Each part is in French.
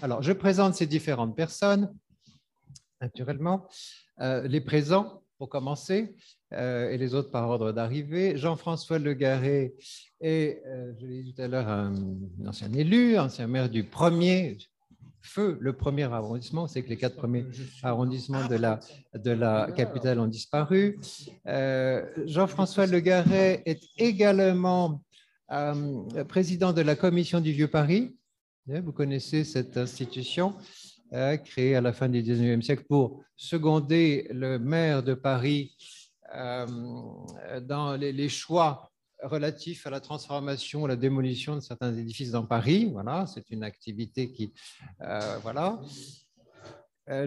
Alors, je présente ces différentes personnes, naturellement. Les présents, pour commencer, et les autres par ordre d'arrivée. Jean-François Legarrey est, je l'ai dit tout à l'heure, un ancien élu, ancien maire du le premier arrondissement. C'est que les 4 premiers arrondissements de la capitale ont disparu. Jean-François Legarrey est également président de la commission du Vieux-Paris. Vous connaissez cette institution créée à la fin du 19e siècle pour seconder le maire de Paris dans les choix relatifs à la transformation, à la démolition de certains édifices dans Paris. Voilà, c'est une activité qui, voilà.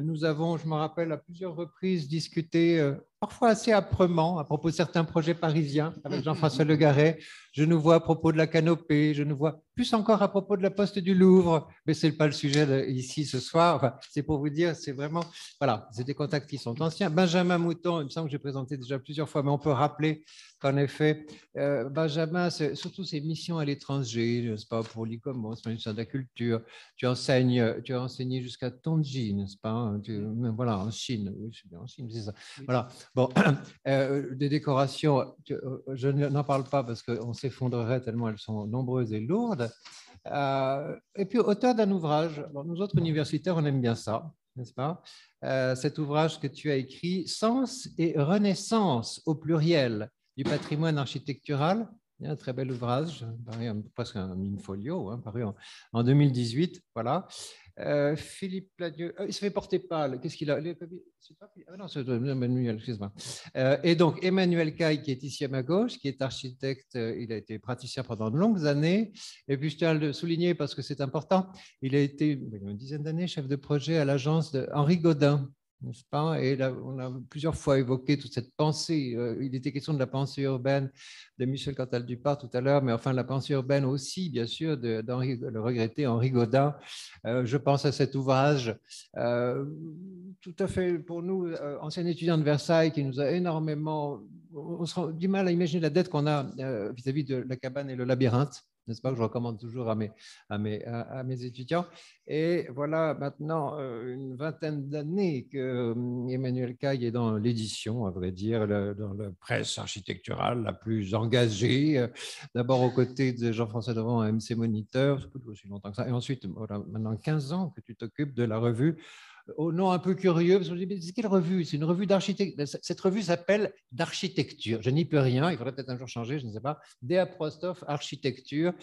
Nous avons, je me rappelle, à plusieurs reprises discuté, parfois assez âprement, à propos de certains projets parisiens avec Jean-François Legarrey. Je nous vois à propos de la canopée, je nous vois plus encore à propos de la Poste du Louvre, mais ce n'est pas le sujet ici ce soir. Enfin, c'est pour vous dire, c'est vraiment, voilà, c'est des contacts qui sont anciens. Benjamin Mouton, il me semble que j'ai présenté déjà plusieurs fois, mais on peut rappeler qu'en effet, Benjamin, surtout ses missions à l'étranger, n'est-ce pas, pour l'ICOMOS, le ministère de la Culture, tu as enseigné jusqu'à Tonji, n'est-ce pas, voilà, en Chine, oui, c'est bien en Chine, c'est ça. Voilà, bon, des décorations, je n'en parle pas parce qu'on s'effondrerait tellement elles sont nombreuses et lourdes. Et puis, auteur d'un ouvrage, alors, nous autres universitaires, on aime bien ça, n'est-ce pas? Cet ouvrage que tu as écrit, Sens et Renaissance au pluriel du patrimoine architectural. Il y a un très bel ouvrage, presque un in-folio, hein, paru en 2018. Voilà. Philippe Ladieu, il se fait porter pâle. Qu'est-ce qu'il a? Ah non, c'est Emmanuel, excuse-moi. Et donc, Emmanuel Caille, qui est ici à ma gauche, qui est architecte, il a été praticien pendant de longues années. Et puis, je tiens à le souligner parce que c'est important, il a été une dizaine d'années chef de projet à l'agence de Henri Gaudin, n'est-ce pas? Et là, on a plusieurs fois évoqué toute cette pensée. Il était question de la pensée urbaine de Michel Cantal-Dupart tout à l'heure, mais enfin la pensée urbaine aussi, bien sûr, le regretté Henri Gaudin. Je pense à cet ouvrage, tout à fait pour nous, anciens étudiants de Versailles, qui nous a énormément... On se rend du mal à imaginer la dette qu'on a vis-à-vis de la cabane et le labyrinthe, n'est-ce pas, que je recommande toujours à mes étudiants. Et voilà maintenant une vingtaine d'années que Emmanuel Caille est dans l'édition, à vrai dire, dans la presse architecturale la plus engagée. D'abord aux côtés de Jean-François Devant à MC Moniteur, c'est pas aussi longtemps que ça. Et ensuite, voilà, maintenant 15 ans que tu t'occupes de la revue au nom un peu curieux, parce que je me dis, c'est quelle revue? C'est une revue d'architecture. Cette revue s'appelle d'architecture. Je n'y peux rien, il faudrait peut-être un jour changer, je ne sais pas. D'Apostrophe Architecture,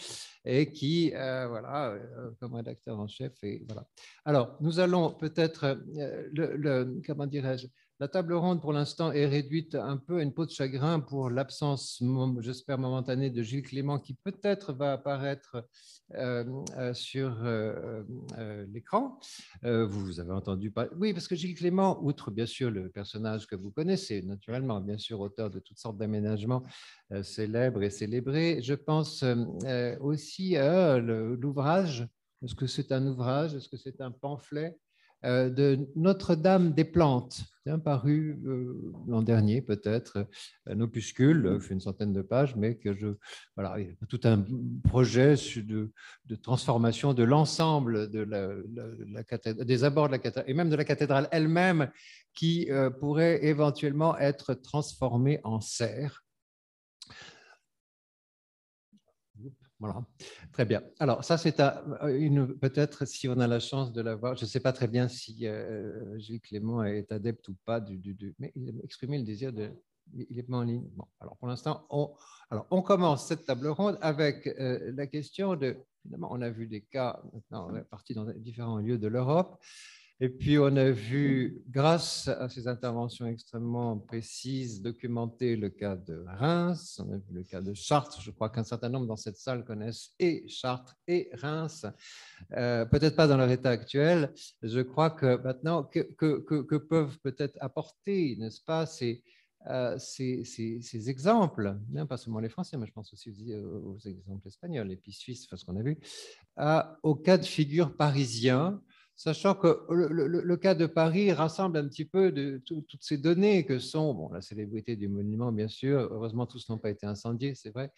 et qui, voilà, comme rédacteur en chef. Et voilà. Alors, nous allons peut-être, comment dirais-je, la table ronde, pour l'instant, est réduite un peu à une peau de chagrin pour l'absence, j'espère, momentanée de Gilles Clément, qui peut-être va apparaître sur l'écran. Vous avez entendu parler. Oui, parce que Gilles Clément, outre bien sûr le personnage que vous connaissez, naturellement, bien sûr, auteur de toutes sortes d'aménagements célèbres et célébrés, je pense aussi à l'ouvrage. Est-ce que c'est un ouvrage? Est-ce que c'est un pamphlet de Notre-Dame des Plantes, paru l'an dernier peut-être, un opuscule, fait une centaine de pages, mais que voilà, il y a tout un projet de transformation de l'ensemble de des abords de la cathédrale, et même de la cathédrale elle-même, qui pourrait éventuellement être transformée en serre. Voilà, très bien. Alors, ça, c'est peut-être, si on a la chance de l'avoir, je ne sais pas très bien si Gilles Clément est adepte ou pas, mais il a exprimé le désir de... Il est pas en ligne. Bon, alors pour l'instant, on commence cette table ronde avec la question de... Évidemment, on a vu des cas, maintenant, on est parti dans différents lieux de l'Europe. Et puis, on a vu, grâce à ces interventions extrêmement précises, documenter le cas de Reims, on a vu le cas de Chartres. Je crois qu'un certain nombre dans cette salle connaissent et Chartres et Reims, peut-être pas dans leur état actuel. Je crois que maintenant, que peuvent peut-être apporter, n'est-ce pas, ces exemples, pas seulement les Français, mais je pense aussi aux exemples espagnols et puis suisses, ce qu'on a vu, au cas de figure parisien, sachant que le cas de Paris rassemble un petit peu de toutes ces données que sont, bon, la célébrité du monument, bien sûr, heureusement tous n'ont pas été incendiés, c'est vrai,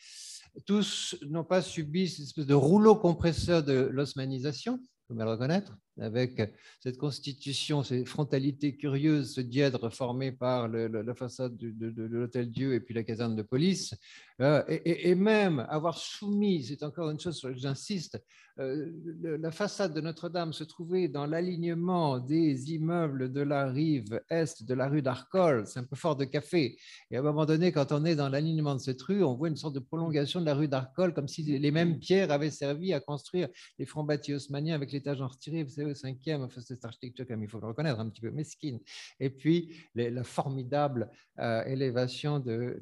tous n'ont pas subi cette espèce de rouleau compresseur de l'osmanisation, il faut bien le reconnaître, avec cette constitution, ces frontalités curieuses, ce dièdre formé par la façade de l'Hôtel-Dieu et puis la caserne de police, et même avoir soumis, c'est encore une chose sur laquelle j'insiste, la façade de Notre-Dame se trouvait dans l'alignement des immeubles de la rive est de la rue d'Arcole, c'est un peu fort de café, et à un moment donné, quand on est dans l'alignement de cette rue, on voit une sorte de prolongation de la rue d'Arcole, comme si les mêmes pierres avaient servi à construire les fronts bâtis haussmanniens avec l'étage en retiré, vous savez, au 5e, enfin, cette architecture, comme il faut le reconnaître, un petit peu mesquine. Et puis, la formidable élévation de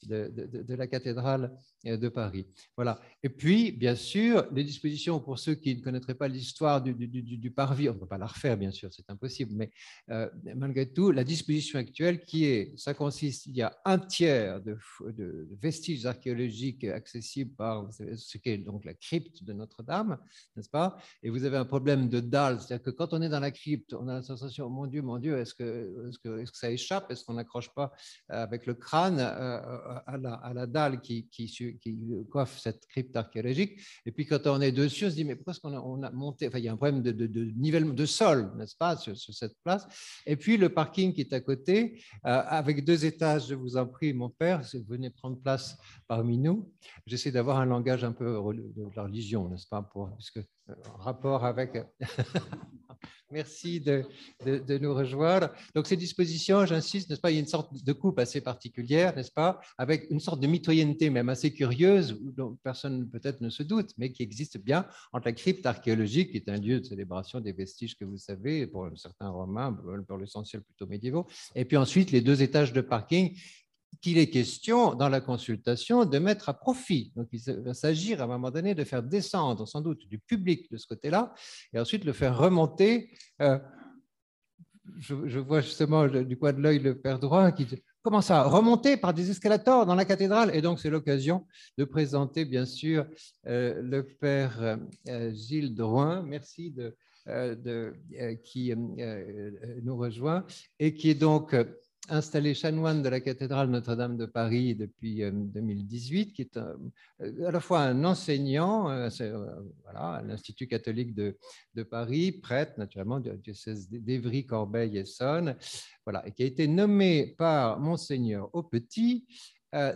la cathédrale de Paris. Voilà. Et puis, bien sûr, les dispositions, pour ceux qui ne connaîtraient pas l'histoire du parvis, on ne peut pas la refaire, bien sûr, c'est impossible, mais malgré tout, la disposition actuelle qui est, ça consiste, il y a un tiers de vestiges archéologiques accessibles par ce qu'est donc la crypte de Notre-Dame, n'est-ce pas? Et vous avez un problème de dalle, c'est-à-dire que quand on est dans la crypte, on a la sensation, mon Dieu, est-ce que ça échappe? Est-ce qu'on n'accroche pas avec le crâne à la dalle qui coiffe cette crypte archéologique? Et puis quand on est dessus, on se dit, mais pourquoi est-ce qu'on a monté? Enfin, il y a un problème de nivellement de sol, n'est-ce pas, sur cette place. Et puis le parking qui est à côté, avec 2 étages, je vous en prie, mon père, si vous venez prendre place parmi nous. J'essaie d'avoir un langage un peu de la religion, n'est-ce pas, puisque en rapport avec... Merci de nous rejoindre. Donc, ces dispositions, j'insiste, n'est-ce pas, il y a une sorte de coupe assez particulière, n'est-ce pas, avec une sorte de mitoyenneté même assez curieuse, dont personne peut-être ne se doute, mais qui existe bien entre la crypte archéologique, qui est un lieu de célébration des vestiges que vous savez, pour certains romains, pour l'essentiel plutôt médiévaux, et puis ensuite les 2 étages de parking qu'il est question dans la consultation de mettre à profit. Donc, il va s'agir à un moment donné de faire descendre sans doute du public de ce côté-là et ensuite le faire remonter. Je vois justement du coin de l'œil le père Droit qui dit comment ça, remonter par des escalators dans la cathédrale? Et donc, c'est l'occasion de présenter, bien sûr, le père Gilles Drouin. Merci qui nous rejoint et qui est donc installé chanoine de la cathédrale Notre-Dame de Paris depuis 2018, qui est à la fois un enseignant voilà, à l'Institut catholique de Paris, prêtre naturellement du diocèse d'Évry, Corbeil et Essonne, voilà, et qui a été nommé par Monseigneur Aupetit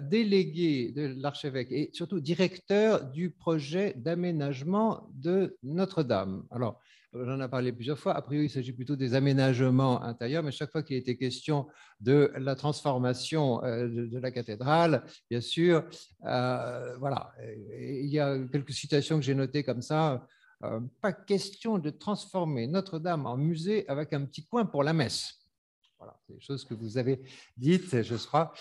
délégué de l'archevêque et surtout directeur du projet d'aménagement de Notre-Dame. Alors, j'en ai parlé plusieurs fois. A priori, il s'agit plutôt des aménagements intérieurs, mais chaque fois qu'il était question de la transformation de la cathédrale, bien sûr, voilà. Et il y a quelques citations que j'ai notées comme ça. Pas question de transformer Notre-Dame en musée avec un petit coin pour la messe. Voilà, c'est des choses que vous avez dites, je crois,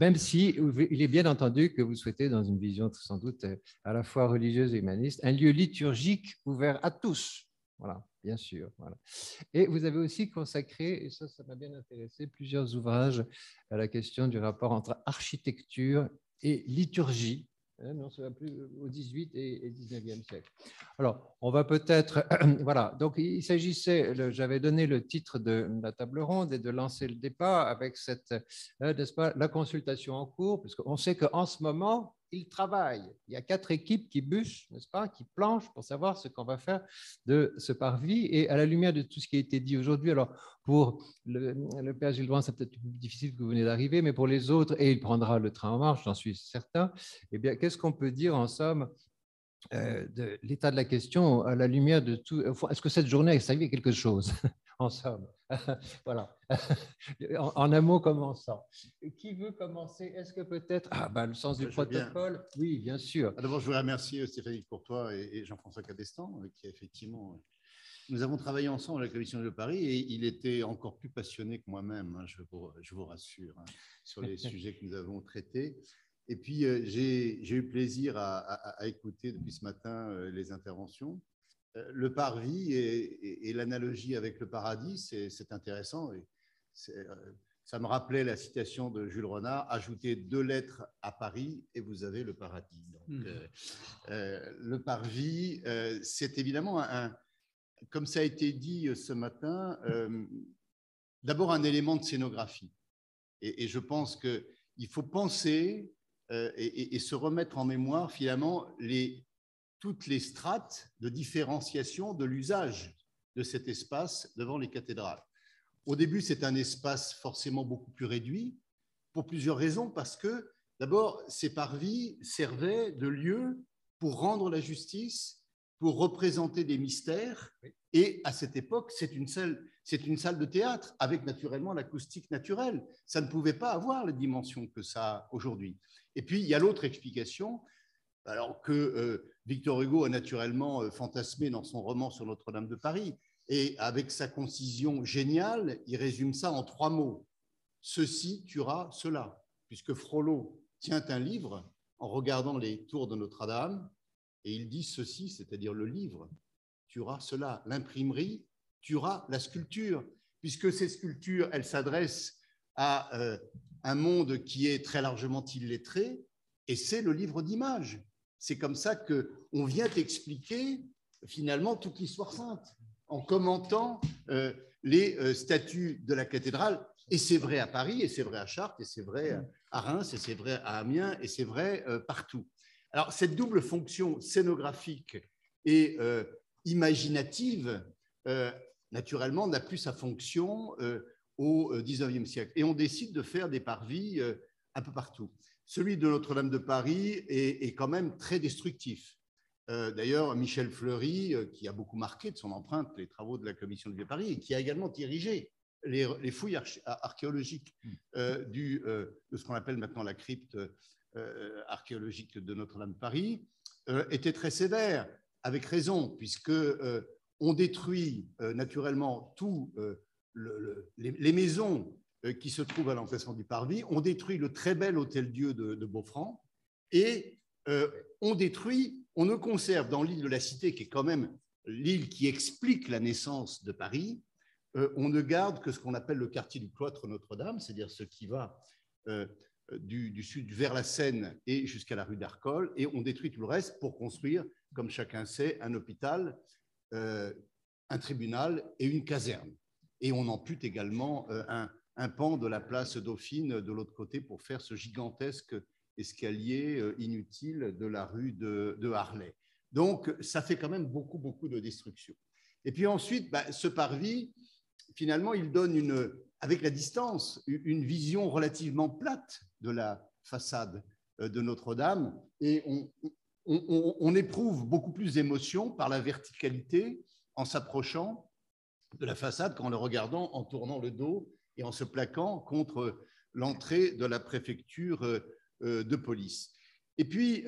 même si il est bien entendu que vous souhaitez, dans une vision sans doute à la fois religieuse et humaniste, un lieu liturgique ouvert à tous. Voilà, bien sûr. Voilà. Et vous avez aussi consacré, et ça m'a bien intéressé, plusieurs ouvrages à la question du rapport entre architecture et liturgie. Non, ça va plus au 18 et 19e siècle. Alors, on va peut-être... voilà, donc il s'agissait, j'avais donné le titre de la table ronde et de lancer le débat avec cette, n'est-ce pas, la consultation en cours, parce qu'on sait qu'en ce moment, ils travaillent. Il y a 4 équipes qui bûchent, n'est-ce pas, qui planchent pour savoir ce qu'on va faire de ce parvis. Et à la lumière de tout ce qui a été dit aujourd'hui, alors pour le père Gilles Drouin, c'est peut-être difficile que vous venez d'arriver, mais pour les autres, et il prendra le train en marche, j'en suis certain, eh bien, qu'est-ce qu'on peut dire en somme de l'état de la question à la lumière de tout? Est-ce que cette journée a servi à quelque chose, en somme? Voilà. En un mot commençant. Qui veut commencer? Est-ce que peut-être... le sens du protocole? Oui, bien sûr. D'abord, je voudrais remercier Stéphanie Courtois et Jean-François Cabestan, qui effectivement... Nous avons travaillé ensemble à la Commission de Paris et il était encore plus passionné que moi-même, hein, je vous rassure, hein, sur les sujets que nous avons traités. Et puis, j'ai eu plaisir à écouter depuis ce matin les interventions. Le parvis et l'analogie avec le paradis, c'est intéressant. Et ça me rappelait la citation de Jules Renard, ajoutez 2 lettres à Paris et vous avez le paradis. Donc, le parvis, c'est évidemment comme ça a été dit ce matin, d'abord un élément de scénographie. Et je pense qu'il faut penser et se remettre en mémoire finalement toutes les strates de différenciation de l'usage de cet espace devant les cathédrales. Au début, c'est un espace forcément beaucoup plus réduit, pour plusieurs raisons, parce que d'abord, ces parvis servaient de lieu pour rendre la justice, pour représenter des mystères, et à cette époque, c'est une salle de théâtre, avec naturellement l'acoustique naturelle. Ça ne pouvait pas avoir la dimension que ça a aujourd'hui. Et puis, il y a l'autre explication, alors que Victor Hugo a naturellement fantasmé dans son roman sur Notre-Dame de Paris, et avec sa concision géniale, il résume ça en 3 mots. Ceci tuera cela, puisque Frollo tient un livre en regardant les tours de Notre-Dame, et il dit ceci, c'est-à-dire le livre tuera cela. L'imprimerie tuera la sculpture, puisque ces sculptures, elles s'adressent à un monde qui est très largement illettré, et c'est le livre d'images. C'est comme ça qu'on vient expliquer finalement toute l'histoire sainte, en commentant les statues de la cathédrale. Et c'est vrai à Paris, et c'est vrai à Chartres, et c'est vrai à Reims, et c'est vrai à Amiens, et c'est vrai partout. Alors, cette double fonction scénographique et imaginative, naturellement, n'a plus sa fonction au XIXe siècle. Et on décide de faire des parvis un peu partout. Celui de Notre-Dame de Paris est quand même très destructif. D'ailleurs, Michel Fleury, qui a beaucoup marqué de son empreinte les travaux de la Commission du Vieux-Paris et qui a également dirigé les fouilles archéologiques de ce qu'on appelle maintenant la crypte archéologique de Notre-Dame de Paris, était très sévère, avec raison, puisque on détruit naturellement tous les maisons qui se trouvent à l'emplacement du parvis, on détruit le très bel hôtel-dieu de Beaufranc, et on ne conserve dans l'île de la Cité, qui est quand même l'île qui explique la naissance de Paris, on ne garde que ce qu'on appelle le quartier du cloître Notre-Dame, c'est-à-dire ce qui va du sud vers la Seine et jusqu'à la rue d'Arcole, et on détruit tout le reste pour construire, comme chacun sait, un hôpital, un tribunal et une caserne. Et on ampute également un pan de la place Dauphine de l'autre côté pour faire ce gigantesque escalier inutile de la rue de Harlay. Donc, ça fait quand même beaucoup, beaucoup de destruction. Et puis ensuite, ce parvis, finalement, il donne, avec la distance, une vision relativement plate de la façade de Notre-Dame, et on éprouve beaucoup plus d'émotion par la verticalité en s'approchant de la façade qu'en le regardant, en tournant le dos et en se plaquant contre l'entrée de la préfecture de police. Et puis,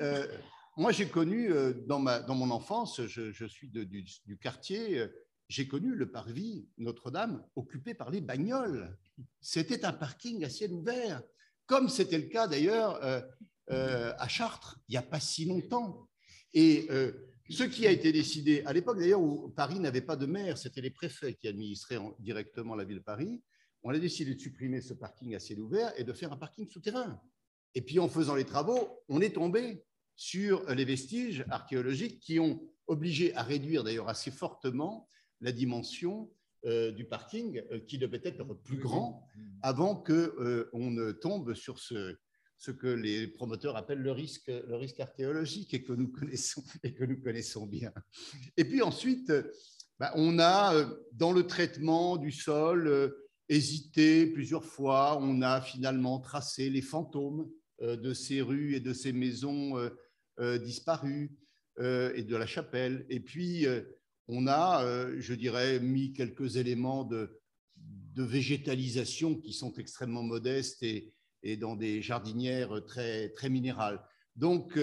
moi, j'ai connu, dans mon enfance, je suis du quartier, j'ai connu le parvis Notre-Dame occupé par les bagnoles. C'était un parking à ciel ouvert, comme c'était le cas d'ailleurs à Chartres, il n'y a pas si longtemps. Et ce qui a été décidé, à l'époque d'ailleurs où Paris n'avait pas de maire, c'était les préfets qui administraient directement la ville de Paris, on a décidé de supprimer ce parking à ciel ouvert et de faire un parking souterrain. Et puis, en faisant les travaux, on est tombé sur les vestiges archéologiques qui ont obligé à réduire d'ailleurs assez fortement la dimension du parking qui devait être plus grand avant qu'on ne tombe sur ce que les promoteurs appellent le risque archéologique et que nous connaissons bien. Et puis ensuite, on a, dans le traitement du sol, hésité plusieurs fois. On a finalement tracé les fantômes de ces rues et de ces maisons disparues et de la chapelle. Et puis, on a, je dirais, mis quelques éléments de végétalisation qui sont extrêmement modestes et dans des jardinières très, très minérales. Donc,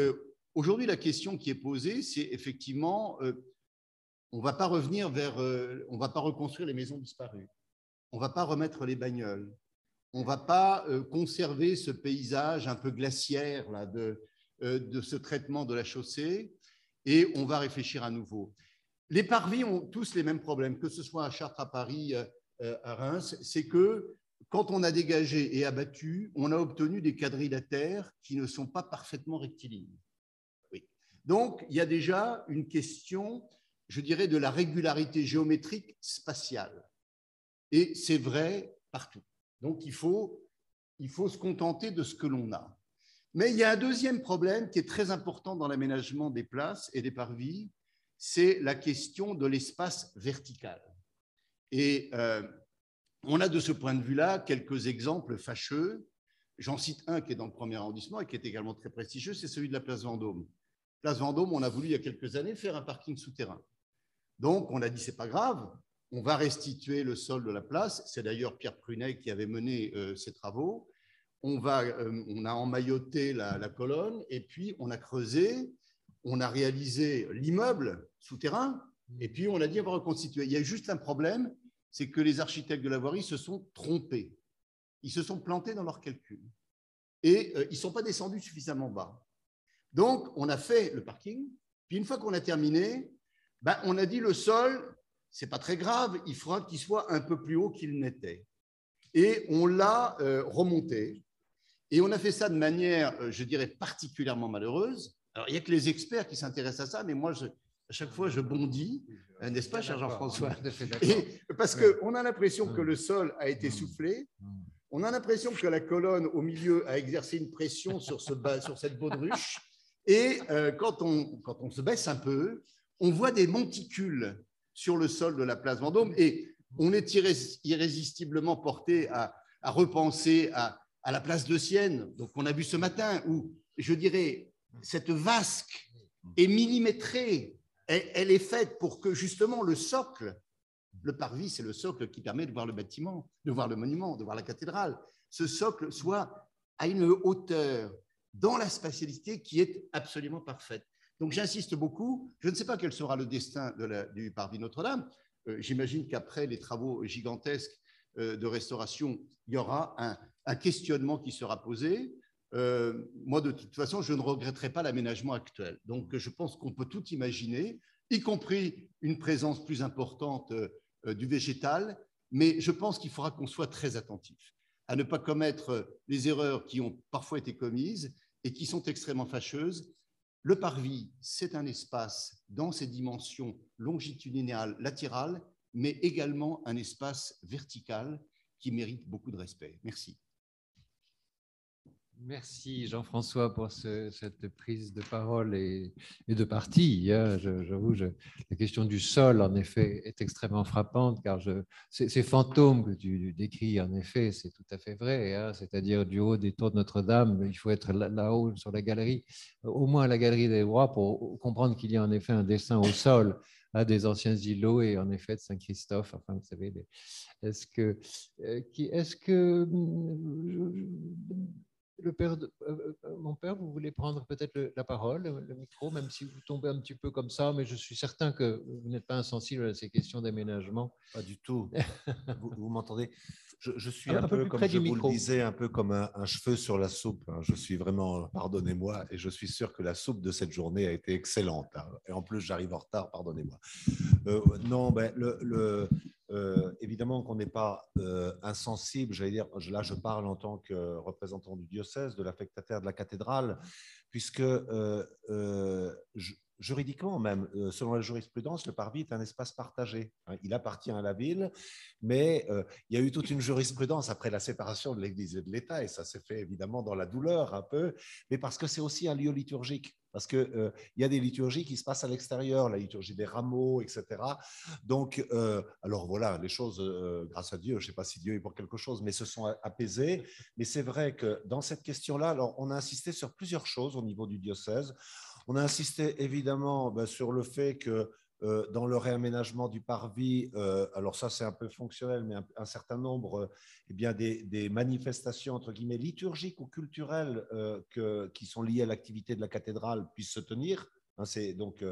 aujourd'hui, la question qui est posée, c'est effectivement, on ne va pas revenir on ne va pas reconstruire les maisons disparues. On ne va pas remettre les bagnoles. On ne va pas conserver ce paysage un peu glaciaire là, de ce traitement de la chaussée, et on va réfléchir à nouveau. Les parvis ont tous les mêmes problèmes, que ce soit à Chartres, à Paris, à Reims, c'est que quand on a dégagé et abattu, on a obtenu des quadrilatères qui ne sont pas parfaitement rectilignes. Oui. Donc, il y a déjà une question, je dirais, de la régularité géométrique spatiale. Et c'est vrai partout. Donc, il faut se contenter de ce que l'on a. Mais il y a un deuxième problème qui est très important dans l'aménagement des places et des parvis, c'est la question de l'espace vertical. Et on a de ce point de vue-là quelques exemples fâcheux. J'en cite un qui est dans le premier arrondissement et qui est également très prestigieux, c'est celui de la place Vendôme. Place Vendôme, on a voulu il y a quelques années faire un parking souterrain. Donc, on a dit, c'est pas grave, on va restituer le sol de la place. C'est d'ailleurs Pierre Prunet qui avait mené ces travaux. On a emmailloté la colonne et puis on a creusé, on a réalisé l'immeuble souterrain et puis on a dit, on va reconstituer. Il y a juste un problème, c'est que les architectes de la voirie se sont trompés. Ils se sont plantés dans leurs calculs et ils ne sont pas descendus suffisamment bas. Donc, on a fait le parking. Puis, une fois qu'on a terminé, on a dit le sol, ce n'est pas très grave, il faudra qu'il soit un peu plus haut qu'il n'était. Et on l'a remonté. Et on a fait ça de manière, je dirais, particulièrement malheureuse. Alors, il n'y a que les experts qui s'intéressent à ça, mais moi, à chaque fois, je bondis, n'est-ce pas, cher Jean-François? Parce qu'on a l'impression que le sol a été soufflé. On a l'impression que la colonne au milieu a exercé une pression sur cette baudruche. Et quand on se baisse un peu, on voit des monticules sur le sol de la place Vendôme. Et on est irrésistiblement porté à repenser à la place de Sienne, donc on a vu ce matin, où, je dirais, cette vasque est millimétrée. Elle est faite pour que, justement, le socle, le parvis, c'est le socle qui permet de voir le bâtiment, de voir le monument, de voir la cathédrale. Ce socle soit à une hauteur, dans la spatialité qui est absolument parfaite. Donc, j'insiste beaucoup. Je ne sais pas quel sera le destin du parvis Notre-Dame. J'imagine qu'après les travaux gigantesques de restauration, il y aura un questionnement qui sera posé. Moi, de toute façon, je ne regretterai pas l'aménagement actuel. Donc, je pense qu'on peut tout imaginer, y compris une présence plus importante du végétal, mais je pense qu'il faudra qu'on soit très attentif à ne pas commettre les erreurs qui ont parfois été commises et qui sont extrêmement fâcheuses. Le parvis, c'est un espace dans ses dimensions longitudinales, latérales, mais également un espace vertical qui mérite beaucoup de respect. Merci. Merci Jean-François pour cette prise de parole et de partie. J'avoue, la question du sol, en effet, est extrêmement frappante, car ces fantômes que tu décris, en effet, c'est tout à fait vrai. C'est-à-dire du haut des tours de Notre-Dame, il faut être là-haut sur la galerie, au moins à la galerie des Rois, pour comprendre qu'il y a en effet un dessin au sol des anciens îlots et en effet de Saint-Christophe. Enfin, vous savez, est-ce que mon père, vous voulez prendre peut-être la parole, le micro, même si vous tombez un petit peu comme ça, mais je suis certain que vous n'êtes pas insensible à ces questions d'aménagement. Pas du tout. Vous m'entendez? Je suis un peu comme près je du vous micro. le disais, un peu comme un cheveu sur la soupe. Je suis vraiment, pardonnez-moi, et je suis sûr que la soupe de cette journée a été excellente. Et en plus, j'arrive en retard, pardonnez-moi. Non, évidemment qu'on n'est pas insensible. J'allais dire, là, je parle en tant que représentant du diocèse, de l'affectataire de la cathédrale, puisque juridiquement même, selon la jurisprudence, le parvis est un espace partagé. Il appartient à la ville, mais il y a eu toute une jurisprudence après la séparation de l'Église et de l'État, et ça s'est fait évidemment dans la douleur un peu, mais parce que c'est aussi un lieu liturgique. Parce qu'il y a des liturgies qui se passent à l'extérieur, la liturgie des rameaux, etc. Donc, alors voilà, les choses, grâce à Dieu, je ne sais pas si Dieu est pour quelque chose, mais se sont apaisées. Mais c'est vrai que dans cette question-là, alors, on a insisté sur plusieurs choses au niveau du diocèse. On a insisté évidemment sur le fait que dans le réaménagement du parvis, alors ça c'est un peu fonctionnel, mais un certain nombre des manifestations entre guillemets liturgiques ou culturelles qui sont liées à l'activité de la cathédrale puissent se tenir. Donc,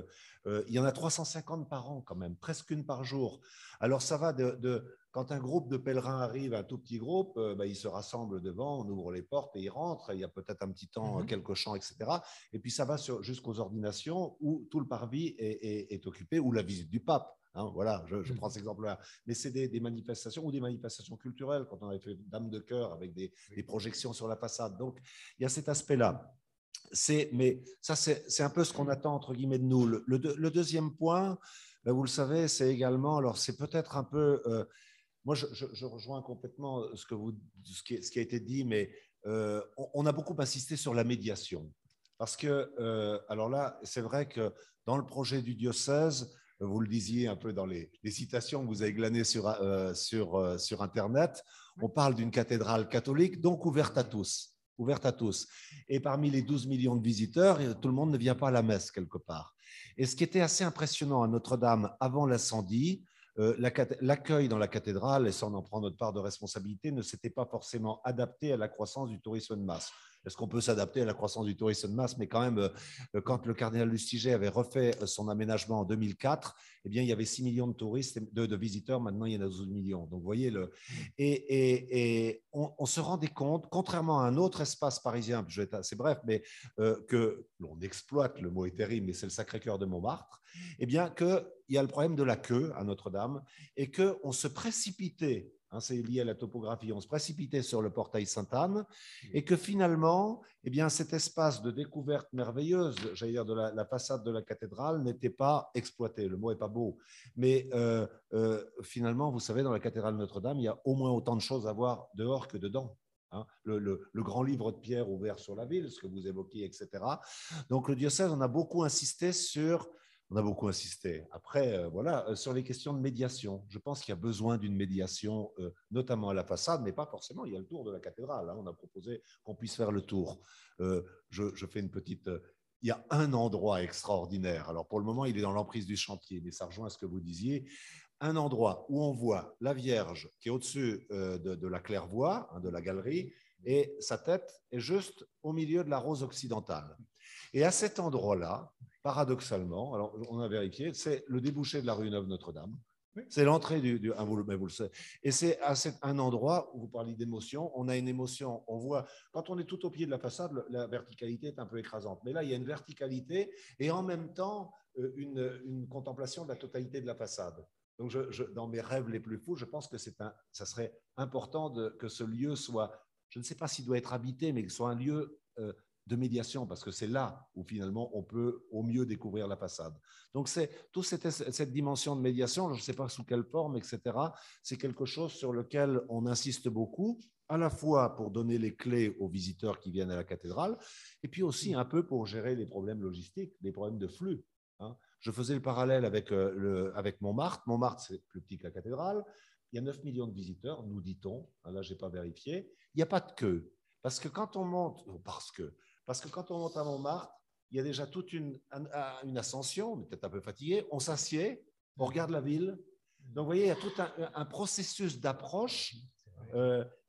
il y en a 350 par an quand même, presque une par jour. Alors ça va quand un groupe de pèlerins arrive, un tout petit groupe, ils se rassemblent devant, on ouvre les portes et ils rentrent. Il y a peut-être un petit temps, quelques chants, etc. Et puis ça va jusqu'aux ordinations où tout le parvis est occupé, ou la visite du pape. Voilà, je prends cet exemple-là. Mais c'est des manifestations ou des manifestations culturelles, quand on avait fait Dame de Cœur avec des projections sur la façade. Donc, il y a cet aspect-là. Mais ça, c'est un peu ce qu'on attend, entre guillemets, de nous. Le deuxième point, vous le savez, c'est également, alors c'est peut-être un peu... moi, je rejoins complètement ce qui a été dit, mais on a beaucoup insisté sur la médiation. Parce que, alors là, c'est vrai que dans le projet du diocèse, vous le disiez un peu dans les citations que vous avez glanées sur Internet, on parle d'une cathédrale catholique, donc ouverte à tous. Ouverte à tous. Et parmi les 12 millions de visiteurs, tout le monde ne vient pas à la messe quelque part. Et ce qui était assez impressionnant à Notre-Dame avant l'incendie, l'accueil dans la cathédrale, et ça on en prend notre part de responsabilité, ne s'était pas forcément adapté à la croissance du tourisme de masse. Est-ce qu'on peut s'adapter à la croissance du tourisme de masse? Mais quand même, quand le cardinal Lustiger avait refait son aménagement en 2004, eh bien, il y avait 6 millions de touristes, de visiteurs. Maintenant, il y en a 12 millions. Donc, vous voyez, et on se rendait compte, contrairement à un autre espace parisien, je vais être assez bref, mais que l'on exploite, le mot est terrible, mais c'est le Sacré-Cœur de Montmartre, eh bien, qu'il y a le problème de la queue à Notre-Dame et qu'on se précipitait. C'est lié à la topographie. On se précipitait sur le portail Sainte-Anne et que finalement, eh bien, cet espace de découverte merveilleuse, j'allais dire de la façade de la cathédrale, n'était pas exploité. Le mot n'est pas beau. Mais finalement, vous savez, dans la cathédrale Notre-Dame, il y a au moins autant de choses à voir dehors que dedans. Le grand livre de pierre ouvert sur la ville, ce que vous évoquiez, etc. Donc, le diocèse, on a beaucoup insisté sur... On a beaucoup insisté. Après, voilà, sur les questions de médiation, je pense qu'il y a besoin d'une médiation, notamment à la façade, mais pas forcément. Il y a le tour de la cathédrale. On a proposé qu'on puisse faire le tour. Je fais une petite... Il y a un endroit extraordinaire. Alors, pour le moment, il est dans l'emprise du chantier, mais ça rejoint ce que vous disiez. Un endroit où on voit la Vierge qui est au-dessus de la claire-voie, de la galerie, et sa tête est juste au milieu de la rose occidentale. Et à cet endroit-là, paradoxalement, alors on a vérifié, c'est le débouché de la rue Neuve-Notre-Dame. C'est l'entrée vous le savez. Et c'est un endroit où vous parlez d'émotion. On a une émotion, on voit, quand on est tout au pied de la façade, la verticalité est un peu écrasante. Mais là, il y a une verticalité et en même temps, une contemplation de la totalité de la façade. Donc, dans mes rêves les plus fous, je pense que ça serait important que ce lieu soit, je ne sais pas s'il doit être habité, mais que ce soit un lieu de médiation, parce que c'est là où finalement on peut au mieux découvrir la façade. Donc c'est toute cette dimension de médiation, je ne sais pas sous quelle forme, etc., c'est quelque chose sur lequel on insiste beaucoup, à la fois pour donner les clés aux visiteurs qui viennent à la cathédrale, et puis aussi un peu pour gérer les problèmes logistiques, les problèmes de flux. Je faisais le parallèle avec Montmartre. Montmartre, c'est plus petit que la cathédrale. Il y a 9 millions de visiteurs, nous dit-on. Là, je n'ai pas vérifié. Il n'y a pas de queue. Parce que quand on monte, quand on monte à Montmartre, il y a déjà toute une ascension, on est peut-être un peu fatigué, on s'assied, on regarde la ville. Donc, vous voyez, il y a tout un processus d'approche.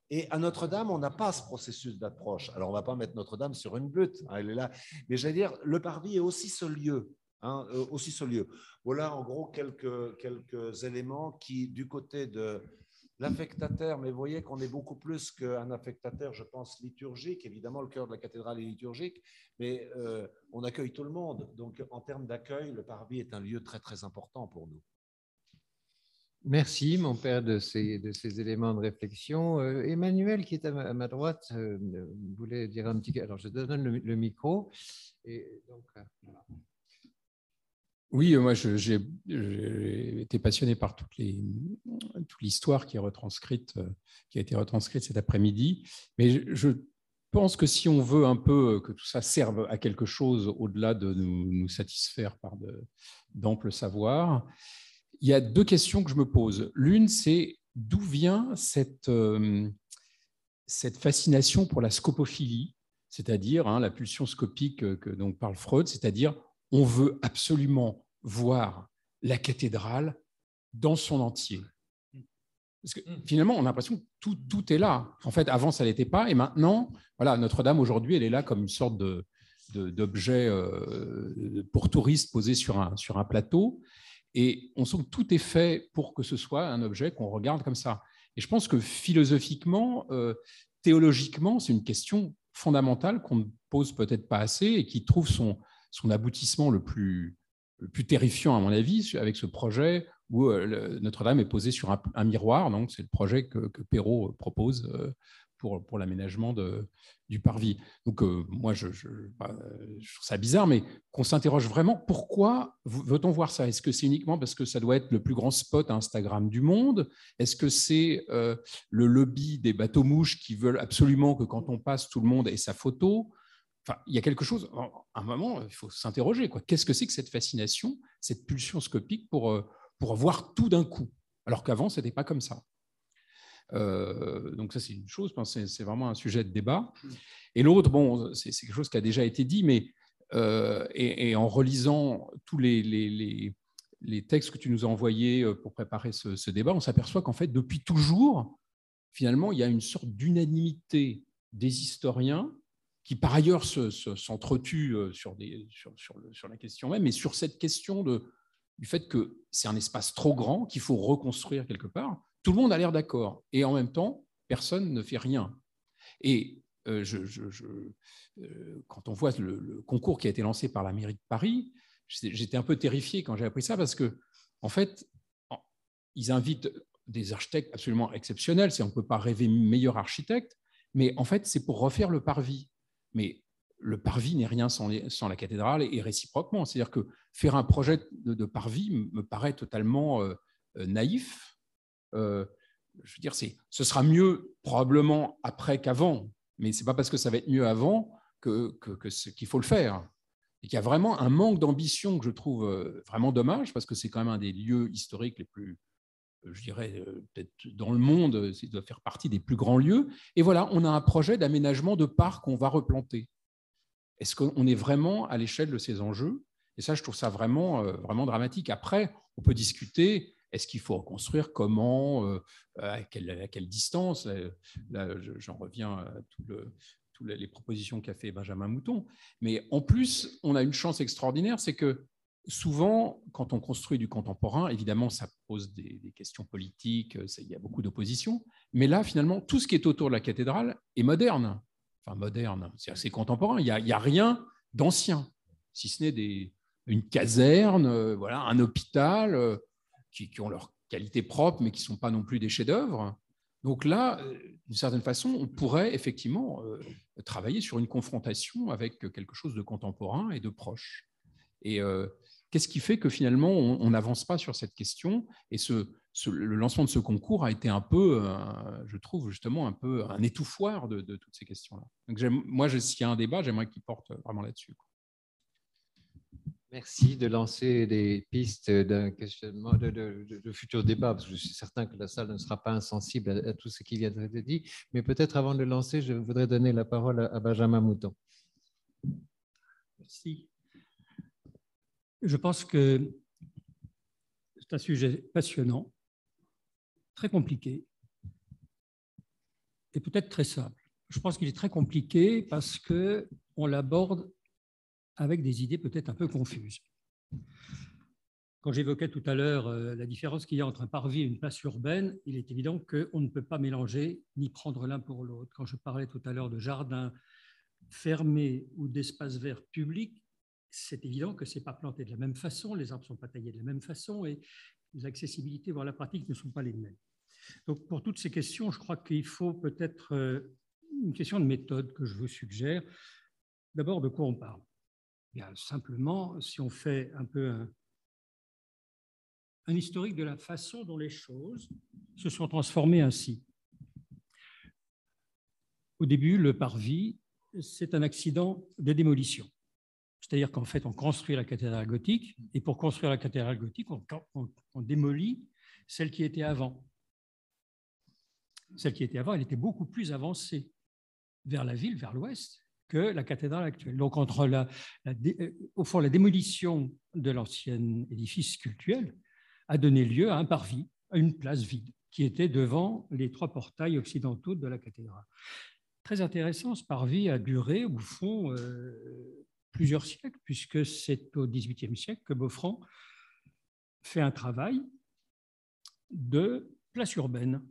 Et à Notre-Dame, on n'a pas ce processus d'approche. Alors, on ne va pas mettre Notre-Dame sur une butte, elle est là. Mais j'allais dire, le parvis est aussi ce lieu. Aussi ce lieu. Voilà, en gros, quelques éléments qui, du côté de l'affectataire, mais vous voyez qu'on est beaucoup plus qu'un affectataire, je pense, liturgique. Évidemment, le cœur de la cathédrale est liturgique, mais on accueille tout le monde. Donc, en termes d'accueil, le parvis est un lieu très, très important pour nous. Merci, mon père, de ces éléments de réflexion. Emmanuel, qui est à ma droite, voulait dire un petit... Alors, je te donne le micro. Et donc, voilà. Oui, moi, j'ai été passionné par toute l'histoire qui a été retranscrite cet après-midi. Mais je pense que si on veut un peu que tout ça serve à quelque chose au-delà de nous satisfaire par d'amples savoirs, il y a deux questions que je me pose. L'une, c'est d'où vient cette fascination pour la scopophilie, c'est-à-dire la pulsion scopique dont parle Freud, c'est-à-dire on veut absolument voir la cathédrale dans son entier. Parce que finalement, on a l'impression que tout est là. En fait, avant, ça ne l'était pas. Et maintenant, voilà, Notre-Dame, aujourd'hui, elle est là comme une sorte d'objet pour touristes posé sur un plateau. Et on sent que tout est fait pour que ce soit un objet qu'on regarde comme ça. Et je pense que philosophiquement, théologiquement, c'est une question fondamentale qu'on ne pose peut-être pas assez et qui trouve son aboutissement le plus terrifiant, à mon avis, avec ce projet où Notre-Dame est posée sur un miroir. Donc, c'est le projet que Perrault propose pour l'aménagement du parvis. Donc, moi, je trouve ça bizarre, mais qu'on s'interroge vraiment, pourquoi veut-on voir ça? Est-ce que c'est uniquement parce que ça doit être le plus grand spot Instagram du monde? Est-ce que c'est le lobby des bateaux-mouches qui veulent absolument que quand on passe, tout le monde ait sa photo? Enfin, il y a quelque chose, à un moment, il faut s'interroger. Qu'est-ce que c'est que cette fascination, cette pulsion scopique pour voir tout d'un coup, alors qu'avant, ce n'était pas comme ça. Donc ça, c'est une chose, c'est vraiment un sujet de débat. Et l'autre, bon, c'est quelque chose qui a déjà été dit, mais et en relisant tous les textes que tu nous as envoyés pour préparer ce débat, on s'aperçoit qu'en fait, depuis toujours, finalement, il y a une sorte d'unanimité des historiens qui, par ailleurs, s'entretuent sur la question même, mais sur cette question du fait que c'est un espace trop grand, qu'il faut reconstruire quelque part. Tout le monde a l'air d'accord. Et en même temps, personne ne fait rien. Et quand on voit le concours qui a été lancé par la mairie de Paris, j'étais un peu terrifié quand j'ai appris ça, parce que, en fait, ils invitent des architectes absolument exceptionnels. On ne peut pas rêver meilleur architecte, mais en fait, c'est pour refaire le parvis. Mais le parvis n'est rien sans la cathédrale, et réciproquement. C'est-à-dire que faire un projet de parvis me paraît totalement naïf. Je veux dire, ce sera mieux probablement après qu'avant, mais ce n'est pas parce que ça va être mieux avant qu'il faut le faire. Et qu'il y a vraiment un manque d'ambition que je trouve vraiment dommage, parce que c'est quand même un des lieux historiques les plus, je dirais, peut-être dans le monde, ça doit faire partie des plus grands lieux. Et voilà, on a un projet d'aménagement de parc qu'on va replanter. Est-ce qu'on est vraiment à l'échelle de ces enjeux? Et ça, je trouve ça vraiment, vraiment dramatique. Après, on peut discuter, est-ce qu'il faut reconstruire, comment, à quelle distance? Là, j'en reviens à toutes les propositions qu'a fait Benjamin Mouton. Mais en plus, on a une chance extraordinaire, c'est que souvent, quand on construit du contemporain, évidemment, ça pose des questions politiques, il y a beaucoup d'opposition. Mais là, finalement, tout ce qui est autour de la cathédrale est moderne. Enfin, moderne, c'est assez contemporain. Il n'y a rien d'ancien, si ce n'est une caserne, voilà, un hôpital qui ont leur qualité propre, mais qui ne sont pas non plus des chefs-d'œuvre. Donc là, d'une certaine façon, on pourrait effectivement travailler sur une confrontation avec quelque chose de contemporain et de proche. Et qu'est-ce qui fait que finalement, on n'avance pas sur cette question? Et le lancement de ce concours a été un peu, je trouve justement, un peu un étouffoir de toutes ces questions-là. Donc moi, s'il y a un débat, j'aimerais qu'il porte vraiment là-dessus. Merci de lancer des pistes d'un questionnement, de futurs débats, parce que je suis certain que la salle ne sera pas insensible à tout ce qui vient d'être dit. Mais peut-être avant de lancer, je voudrais donner la parole à Benjamin Mouton. Merci. Je pense que c'est un sujet passionnant, très compliqué et peut-être très simple. Je pense qu'il est très compliqué parce qu'on l'aborde avec des idées peut-être un peu confuses. Quand j'évoquais tout à l'heure la différence qu'il y a entre un parvis et une place urbaine, il est évident qu'on ne peut pas mélanger ni prendre l'un pour l'autre. Quand je parlais tout à l'heure de jardins fermés ou d'espaces verts publics, c'est évident que ce n'est pas planté de la même façon, les arbres ne sont pas taillés de la même façon et les accessibilités, voire la pratique, ne sont pas les mêmes. Donc, pour toutes ces questions, je crois qu'il faut peut-être une question de méthode que je vous suggère. D'abord, de quoi on parle? Bien, simplement, si on fait un peu un historique de la façon dont les choses se sont transformées ainsi. Au début, le parvis, c'est un accident de démolition. C'est-à-dire qu'en fait, on construit la cathédrale gothique, et pour construire la cathédrale gothique, on démolit celle qui était avant. Celle qui était avant, elle était beaucoup plus avancée vers la ville, vers l'ouest, que la cathédrale actuelle. Donc, au fond, la démolition de l'ancien édifice cultuel a donné lieu à un parvis, à une place vide, qui était devant les 3 portails occidentaux de la cathédrale. Très intéressant, ce parvis a duré, au fond, plusieurs siècles, puisque c'est au XVIIIe siècle que Beaufrand fait un travail de place urbaine.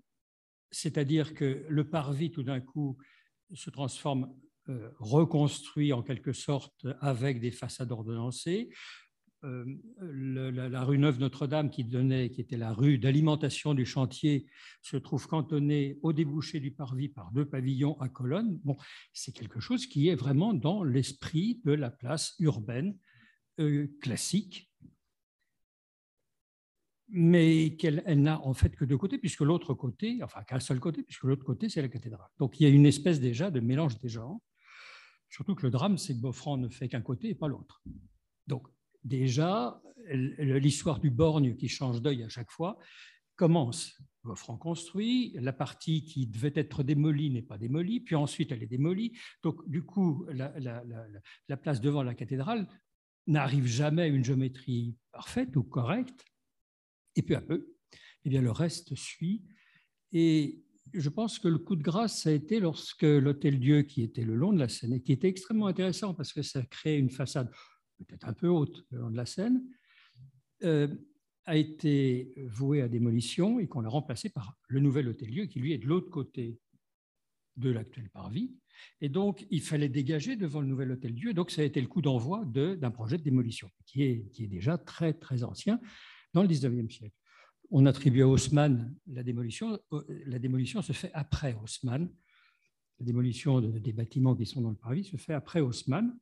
C'est-à-dire que le parvis, tout d'un coup, se transforme, reconstruit en quelque sorte avec des façades ordonnancées. La rue Neuve-Notre-Dame, qui était la rue d'alimentation du chantier, se trouve cantonnée au débouché du parvis par 2 pavillons à colonnes. Bon, c'est quelque chose qui est vraiment dans l'esprit de la place urbaine classique, mais elle n'a en fait que 2 côtés, puisque l'autre côté, enfin qu'un seul côté, puisque l'autre côté, c'est la cathédrale. Donc il y a une espèce déjà de mélange des genres. Surtout que le drame, c'est que Beaufranc ne fait qu'un côté et pas l'autre. Donc, déjà, l'histoire du borgne qui change d'œil à chaque fois commence. Beaufranc construit, la partie qui devait être démolie n'est pas démolie, puis ensuite elle est démolie. Donc, du coup, la place devant la cathédrale n'arrive jamais à une géométrie parfaite ou correcte. Et peu à peu, eh bien, le reste suit. Et je pense que le coup de grâce, ça a été lorsque l'Hôtel-Dieu, qui était le long de la Seine, et qui était extrêmement intéressant parce que ça créait une façade peut-être un peu haute le long de la Seine, a été voué à démolition et qu'on l'a remplacé par le nouvel Hôtel-Dieu, qui lui est de l'autre côté de l'actuel parvis. Et donc, il fallait dégager devant le nouvel Hôtel-Dieu. Donc, ça a été le coup d'envoi d'un projet de démolition qui est déjà très, très ancien dans le 19e siècle. On attribue à Haussmann la démolition. La démolition se fait après Haussmann. La démolition des bâtiments qui sont dans le parvis se fait après Haussmann.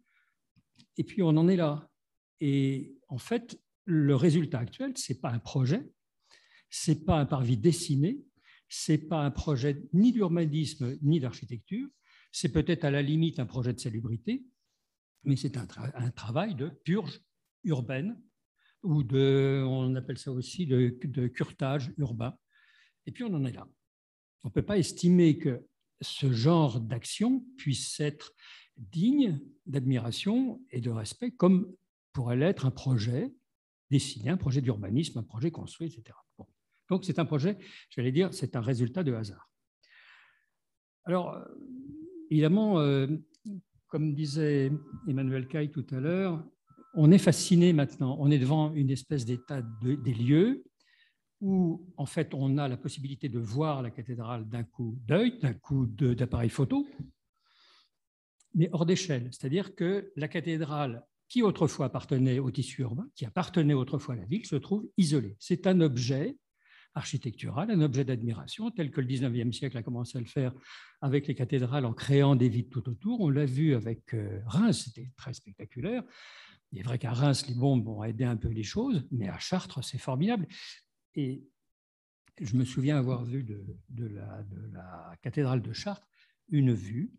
Et puis, on en est là. Et en fait, le résultat actuel, ce n'est pas un projet, ce n'est pas un parvis dessiné, ce n'est pas un projet ni d'urbanisme ni d'architecture, c'est peut-être à la limite un projet de salubrité, mais c'est un travail de purge urbaine ou on appelle ça aussi de curtage urbain. Et puis on en est là. On ne peut pas estimer que ce genre d'action puisse être digne d'admiration et de respect comme pourrait l'être un projet dessiné, un projet d'urbanisme, un projet construit, etc. Bon. Donc c'est un projet, j'allais dire, c'est un résultat de hasard. Alors, évidemment, comme disait Emmanuel Caille tout à l'heure, on est fasciné maintenant, on est devant une espèce d'état des lieux où, en fait, on a la possibilité de voir la cathédrale d'un coup d'œil, d'un coup d'appareil photo, mais hors d'échelle. C'est-à-dire que la cathédrale, qui autrefois appartenait au tissu urbain, qui appartenait autrefois à la ville, se trouve isolée. C'est un objet architectural, un objet d'admiration, tel que le 19e siècle a commencé à le faire avec les cathédrales en créant des vides tout autour. On l'a vu avec Reims, c'était très spectaculaire. Il est vrai qu'à Reims, les bombes ont aidé un peu les choses, mais à Chartres, c'est formidable. Et je me souviens avoir vu de la cathédrale de Chartres une vue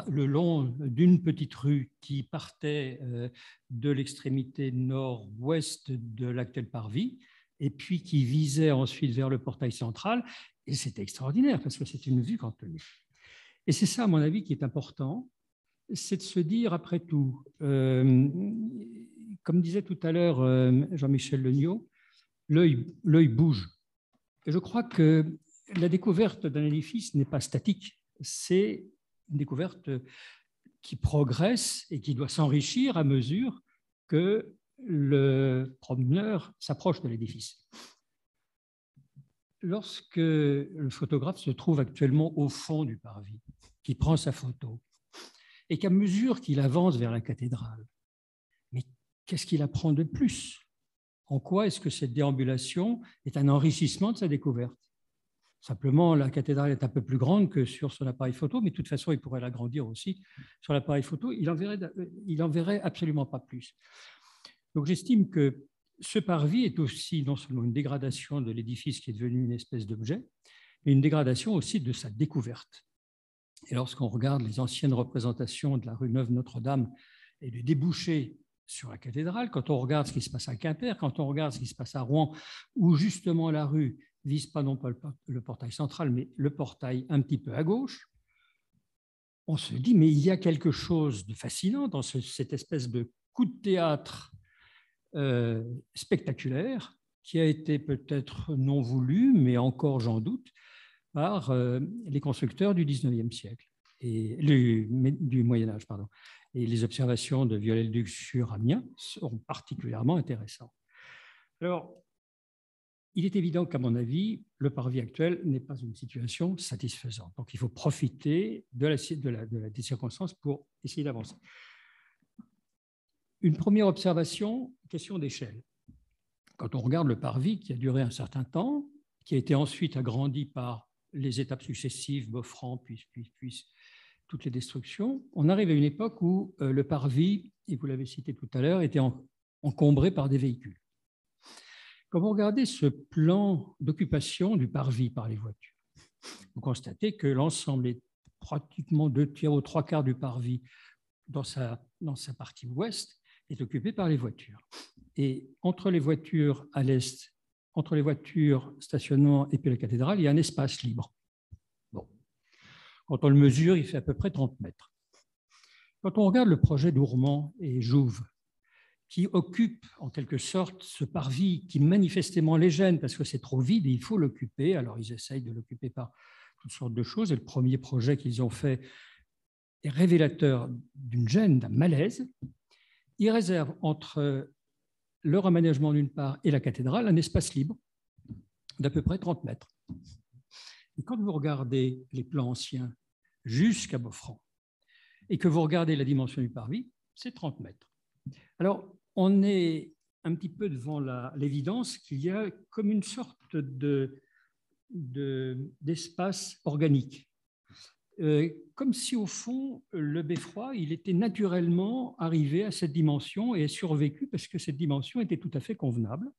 le long d'une petite rue qui partait de l'extrémité nord-ouest de l'actuel parvis et puis qui visait ensuite vers le portail central. Et c'était extraordinaire parce que c'est une vue cantonée. Et c'est ça, à mon avis, qui est important, c'est de se dire, après tout, comme disait tout à l'heure Jean-Michel Legnaud, l'œil bouge. Et je crois que la découverte d'un édifice n'est pas statique, c'est une découverte qui progresse et qui doit s'enrichir à mesure que le promeneur s'approche de l'édifice. Lorsque le photographe se trouve actuellement au fond du parvis, qui prend sa photo, et qu'à mesure qu'il avance vers la cathédrale, mais qu'est-ce qu'il apprend de plus? En quoi est-ce que cette déambulation est un enrichissement de sa découverte? Simplement, la cathédrale est un peu plus grande que sur son appareil photo, mais de toute façon, il pourrait l'agrandir aussi sur l'appareil photo. Il en verrait absolument pas plus. Donc, j'estime que ce parvis est aussi non seulement une dégradation de l'édifice qui est devenu une espèce d'objet, mais une dégradation aussi de sa découverte. Et lorsqu'on regarde les anciennes représentations de la rue Neuve-Notre-Dame et du débouché sur la cathédrale, quand on regarde ce qui se passe à Quimper, quand on regarde ce qui se passe à Rouen, où justement la rue vise pas non pas le portail central, mais le portail un petit peu à gauche, on se dit, mais il y a quelque chose de fascinant dans cette espèce de coup de théâtre spectaculaire qui a été peut-être non voulu, mais encore j'en doute, par les constructeurs du 19e siècle, et du Moyen-Âge, pardon. Et les observations de Viollet-le-Duc sur Amiens sont particulièrement intéressantes. Alors, il est évident qu'à mon avis, le parvis actuel n'est pas une situation satisfaisante. Donc, il faut profiter des circonstances pour essayer d'avancer. Une première observation, question d'échelle. Quand on regarde le parvis qui a duré un certain temps, qui a été ensuite agrandi par les étapes successives, Beaufranc, puis toutes les destructions, on arrive à une époque où le parvis, et vous l'avez cité tout à l'heure, était encombré par des véhicules. Quand vous regardez ce plan d'occupation du parvis par les voitures, vous constatez que l'ensemble est pratiquement 2 tiers ou 3 quarts du parvis dans sa partie ouest, est occupé par les voitures. Et entre les voitures à l'est, entre les voitures stationnement et puis la cathédrale, il y a un espace libre. Bon. Quand on le mesure, il fait à peu près 30 mètres. Quand on regarde le projet d'Ourmand et Jouve, qui occupe en quelque sorte ce parvis qui manifestement les gêne parce que c'est trop vide et il faut l'occuper, alors ils essayent de l'occuper par toutes sortes de choses. Et le premier projet qu'ils ont fait est révélateur d'une gêne, d'un malaise. Ils réservent entre leur aménagement d'une part et la cathédrale un espace libre d'à peu près 30 mètres. Et quand vous regardez les plans anciens jusqu'à Beaufranc et que vous regardez la dimension du parvis, c'est 30 mètres. Alors, on est un petit peu devant l'évidence qu'il y a comme une sorte d'espace organique. Comme si, au fond, le beffroi, il était naturellement arrivé à cette dimension et survécu parce que cette dimension était tout à fait convenable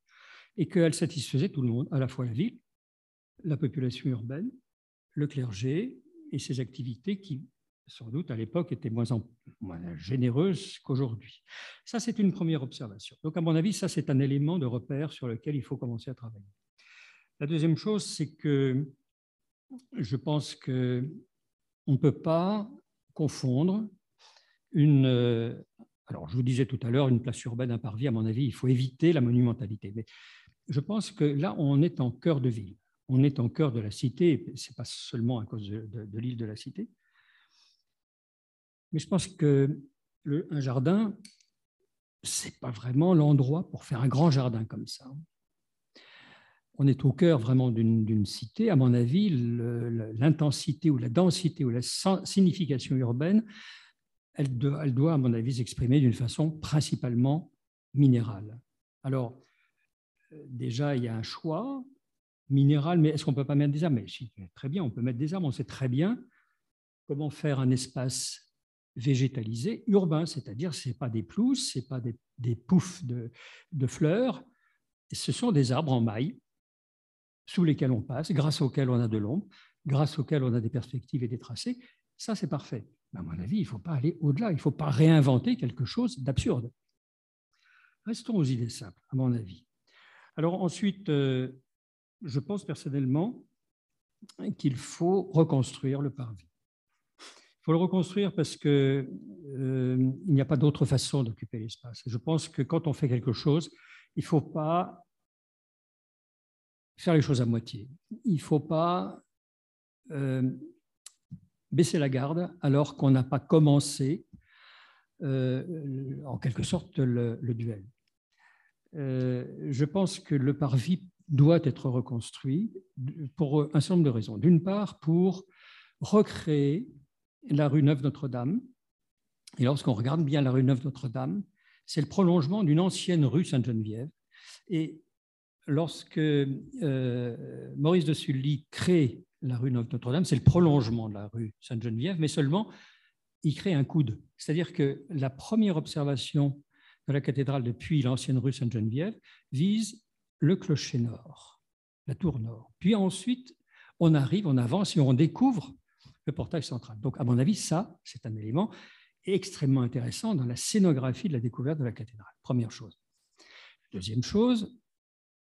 et qu'elle satisfaisait tout le monde, à la fois la ville, la population urbaine, le clergé et ses activités qui, sans doute, à l'époque, étaient moins généreuses qu'aujourd'hui. Ça, c'est une première observation. Donc, à mon avis, ça, c'est un élément de repère sur lequel il faut commencer à travailler. La deuxième chose, c'est que je pense qu'on ne peut pas confondre alors, je vous disais tout à l'heure, une place urbaine, un parvis, à mon avis, il faut éviter la monumentalité. Mais je pense que là, on est en cœur de ville. On est en cœur de la cité, et ce n'est pas seulement à cause de l'île de la Cité. Mais je pense qu'un jardin, ce n'est pas vraiment l'endroit pour faire un grand jardin comme ça. On est au cœur vraiment d'une cité. À mon avis, l'intensité ou la densité ou la signification urbaine, elle doit, à mon avis, s'exprimer d'une façon principalement minérale. Alors, déjà, il y a un choix minéral, mais est-ce qu'on ne peut pas mettre des arbres? Mais si, très bien, on peut mettre des arbres. On sait très bien comment faire un espace végétalisé, urbain, c'est-à-dire ce n'est pas des pelouses, ce n'est pas des poufs de fleurs, ce sont des arbres en maille sous lesquels on passe, grâce auxquels on a de l'ombre, grâce auxquels on a des perspectives et des tracés. Ça, c'est parfait. Mais à mon avis, il ne faut pas aller au-delà, il ne faut pas réinventer quelque chose d'absurde. Restons aux idées simples, à mon avis. Alors ensuite, je pense personnellement qu'il faut reconstruire le parvis. Il faut le reconstruire parce qu'il n'y a pas d'autre façon d'occuper l'espace. Je pense que quand on fait quelque chose, il ne faut pas faire les choses à moitié. Il ne faut pas baisser la garde alors qu'on n'a pas commencé, en quelque sorte, le duel. Je pense que le parvis doit être reconstruit pour un certain nombre de raisons. D'une part, pour recréer la rue Neuve-Notre-Dame. Et lorsqu'on regarde bien la rue Neuve-Notre-Dame, c'est le prolongement d'une ancienne rue Sainte-Geneviève. Et lorsque Maurice de Sully crée la rue Neuve-Notre-Dame, c'est le prolongement de la rue Sainte-Geneviève, mais seulement il crée un coude. C'est-à-dire que la première observation de la cathédrale depuis l'ancienne rue Sainte-Geneviève vise le clocher nord, la tour nord. Puis ensuite, on arrive, on avance et on découvre le portail central. Donc, à mon avis, ça, c'est un élément extrêmement intéressant dans la scénographie de la découverte de la cathédrale. Première chose. Deuxième chose,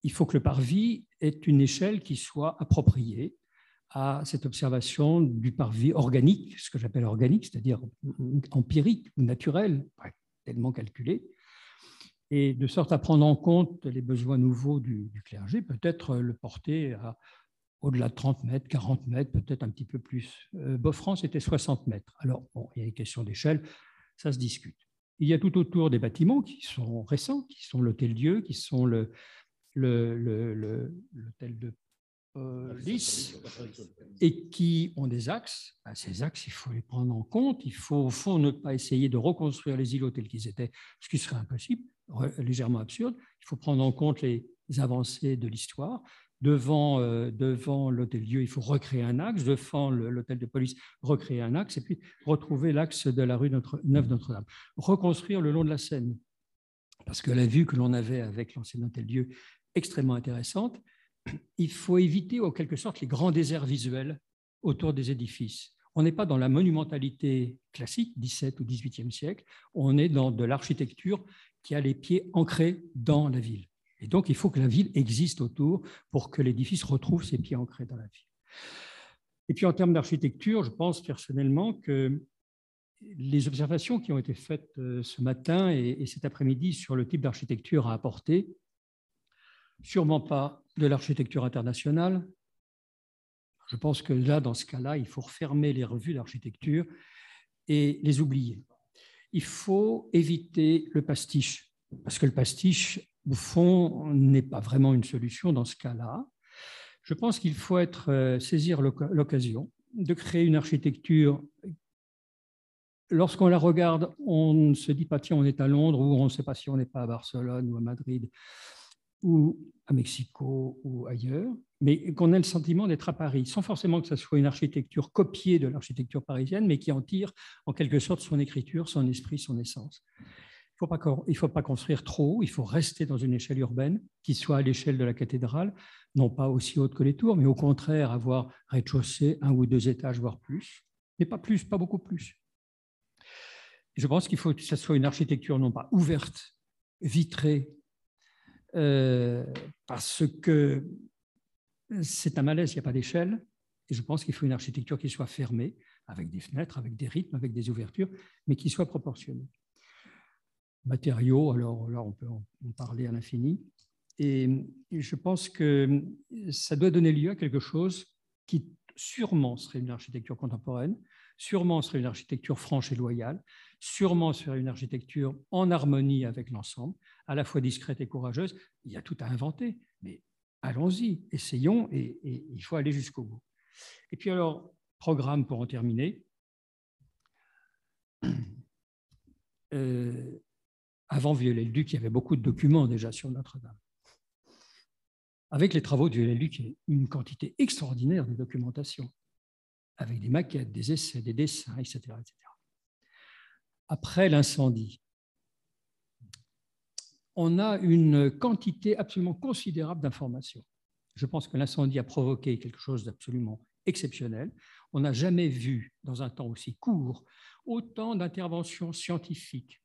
il faut que le parvis ait une échelle qui soit appropriée à cette observation du parvis organique, ce que j'appelle organique, c'est-à-dire empirique ou naturel, tellement calculé, et de sorte à prendre en compte les besoins nouveaux du clergé, peut-être le porter au-delà de 30 mètres, 40 mètres, peut-être un petit peu plus. Beaufranc, c'était 60 mètres. Alors, bon, il y a une question d'échelle, ça se discute. Il y a tout autour des bâtiments qui sont récents, qui sont l'Hôtel-Dieu, qui sont l'Hôtel de police, et qui ont des axes. Ces axes, il faut les prendre en compte. Il faut, au fond, ne pas essayer de reconstruire les îlots tels qu'ils étaient, ce qui serait impossible, légèrement absurde. Il faut prendre en compte les avancées de l'histoire. Devant l'Hôtel-Dieu, il faut recréer un axe. Devant l'Hôtel de police, recréer un axe. Et puis, retrouver l'axe de la rue Neuve-Notre-Dame. Reconstruire le long de la Seine. Parce que la vue que l'on avait avec l'ancien Hôtel-Dieu, extrêmement intéressante, il faut éviter, en quelque sorte, les grands déserts visuels autour des édifices. On n'est pas dans la monumentalité classique, 17 ou 18e siècle, on est dans de l'architecture qui a les pieds ancrés dans la ville. Et donc, il faut que la ville existe autour pour que l'édifice retrouve ses pieds ancrés dans la ville. Et puis, en termes d'architecture, je pense personnellement que les observations qui ont été faites ce matin et cet après-midi sur le type d'architecture à apporter, sûrement pas de l'architecture internationale. Je pense que là, dans ce cas-là, il faut refermer les revues d'architecture et les oublier. Il faut éviter le pastiche, parce que le pastiche, au fond, n'est pas vraiment une solution dans ce cas-là. Je pense qu'il faut saisir l'occasion de créer une architecture. Lorsqu'on la regarde, on ne se dit pas, tiens, on est à Londres, ou on ne sait pas si on n'est pas à Barcelone ou à Madrid, ou à Mexico ou ailleurs, mais qu'on ait le sentiment d'être à Paris, sans forcément que ce soit une architecture copiée de l'architecture parisienne, mais qui en tire en quelque sorte son écriture, son esprit, son essence. Il ne faut pas construire trop haut, il faut rester dans une échelle urbaine qui soit à l'échelle de la cathédrale, non pas aussi haute que les tours, mais au contraire avoir rez-de-chaussée, 1 ou 2 étages, voire plus, mais pas plus, pas beaucoup plus. Je pense qu'il faut que ce soit une architecture non pas ouverte, vitrée, parce que c'est un malaise, il n'y a pas d'échelle, et je pense qu'il faut une architecture qui soit fermée, avec des fenêtres, avec des rythmes, avec des ouvertures, mais qui soit proportionnée. Matériaux, alors là, on peut en parler à l'infini, et je pense que ça doit donner lieu à quelque chose qui sûrement serait une architecture contemporaine, sûrement serait une architecture franche et loyale, sûrement serait une architecture en harmonie avec l'ensemble, à la fois discrète et courageuse. Il y a tout à inventer, mais allons-y, essayons, et il faut aller jusqu'au bout. Et puis alors, programme pour en terminer. Avant Viollet-le-Duc, il y avait beaucoup de documents déjà sur Notre-Dame. Avec les travaux de Viollet-le-Duc, il y a une quantité extraordinaire de documentation, avec des maquettes, des essais, des dessins, etc. etc. Après l'incendie, on a une quantité absolument considérable d'informations. Je pense que l'incendie a provoqué quelque chose d'absolument exceptionnel. On n'a jamais vu, dans un temps aussi court, autant d'interventions scientifiques,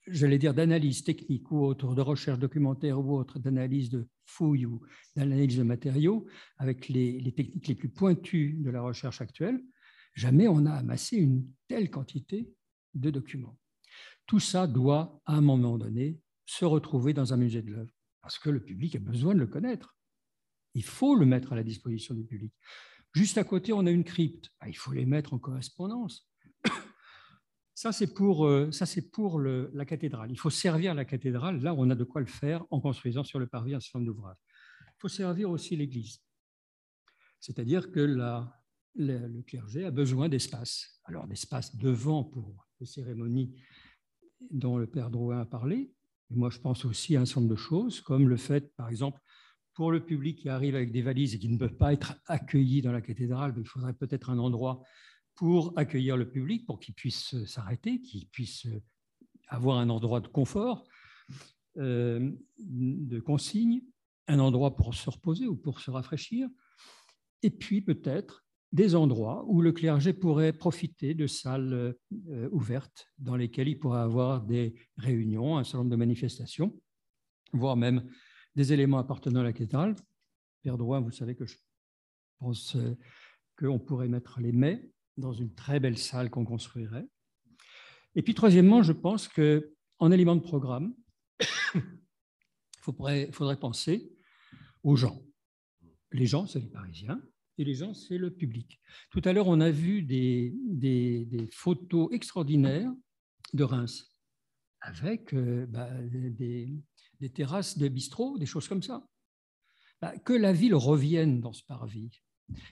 j'allais dire d'analyse technique ou autre, de recherche documentaire ou autre, d'analyse de fouilles ou d'analyse de matériaux, avec les techniques les plus pointues de la recherche actuelle. Jamais on a amassé une telle quantité de documents. Tout ça doit, à un moment donné, se retrouver dans un musée de l'œuvre, parce que le public a besoin de le connaître. Il faut le mettre à la disposition du public. Juste à côté, on a une crypte. Il faut les mettre en correspondance. Ça, c'est pour la cathédrale. Il faut servir la cathédrale. Là, on a de quoi le faire en construisant sur le parvis un certain nombre d'ouvrages. Il faut servir aussi l'église. C'est-à-dire que le clergé a besoin d'espace. Alors, d'espace devant pour les cérémonies dont le père Drouin a parlé. Et moi, je pense aussi à un certain nombre de choses, comme le fait, par exemple, pour le public qui arrive avec des valises et qui ne peut pas être accueilli dans la cathédrale, il faudrait peut-être un endroit pour accueillir le public, pour qu'il puisse s'arrêter, qu'il puisse avoir un endroit de confort, de consigne, un endroit pour se reposer ou pour se rafraîchir, et puis peut-être des endroits où le clergé pourrait profiter de salles ouvertes dans lesquelles il pourrait avoir des réunions, un certain nombre de manifestations, voire même des éléments appartenant à la cathédrale. Père Drouin, vous savez que je pense qu'on pourrait mettre les mets dans une très belle salle qu'on construirait. Et puis, troisièmement, je pense qu'en élément de programme, il faudrait penser aux gens. Les gens, c'est les Parisiens, et les gens, c'est le public. Tout à l'heure, on a vu des photos extraordinaires de Reims, avec des terrasses de bistrot, des choses comme ça. Que la ville revienne dans ce parvis,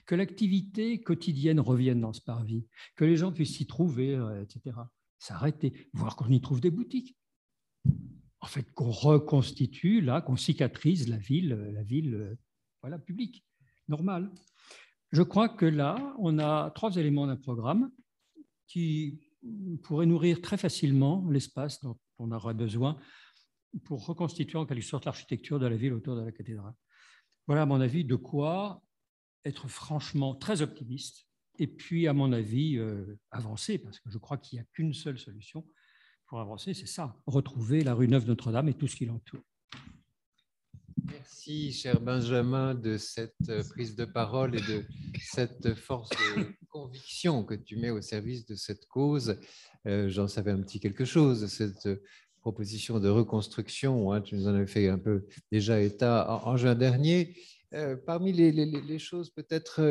que l'activité quotidienne revienne dans ce parvis, que les gens puissent s'y trouver, etc. S'arrêter, voire qu'on y trouve des boutiques. En fait, qu'on reconstitue, là, qu'on cicatrise la ville voilà, publique, normale. Je crois que là, on a 3 éléments d'un programme qui pourraient nourrir très facilement l'espace dont on aura besoin pour reconstituer en quelque sorte l'architecture de la ville autour de la cathédrale. Voilà, à mon avis, de quoi être franchement très optimiste et puis, à mon avis, avancer, parce que je crois qu'il n'y a qu'une seule solution pour avancer, c'est ça, retrouver la rue Neuve-Notre-Dame et tout ce qui l'entoure. Merci, cher Benjamin, de cette prise de parole et de cette force de conviction que tu mets au service de cette cause. J'en savais un petit quelque chose, cette proposition de reconstruction. Hein, tu nous en avais fait un peu déjà état en juin dernier. Parmi les choses peut-être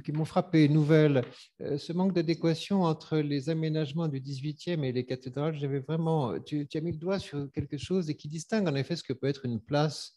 qui m'ont frappé, nouvelles, ce manque d'adéquation entre les aménagements du 18e et les cathédrales, j'avais vraiment, tu as mis le doigt sur quelque chose et qui distingue en effet ce que peut être une place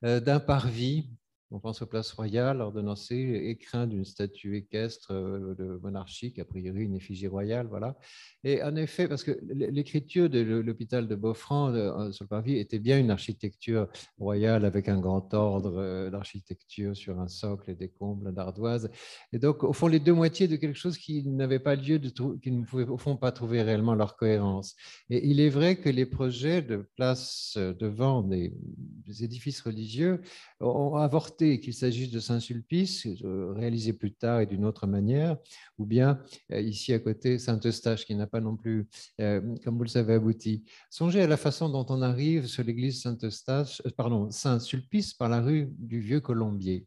d'un parvis. On pense aux places royales, ordonnancées, écrin d'une statue équestre de monarchique, a priori une effigie royale, voilà. Et en effet, parce que l'écriture de l'hôpital de Beaufranc sur le parvis était bien une architecture royale avec un grand ordre d'architecture sur un socle et des combles d'ardoise. Et donc, au fond, les deux moitiés de quelque chose qui n'avait pas lieu, qui ne pouvaient au fond pas trouver réellement leur cohérence. Et il est vrai que les projets de place devant des édifices religieux ont avorté, qu'il s'agisse de Saint-Sulpice, réalisé plus tard et d'une autre manière, ou bien ici à côté, Saint-Eustache, qui n'a pas non plus, comme vous le savez, abouti. Songez à la façon dont on arrive sur l'église Saint-Sulpice par la rue du Vieux-Colombier.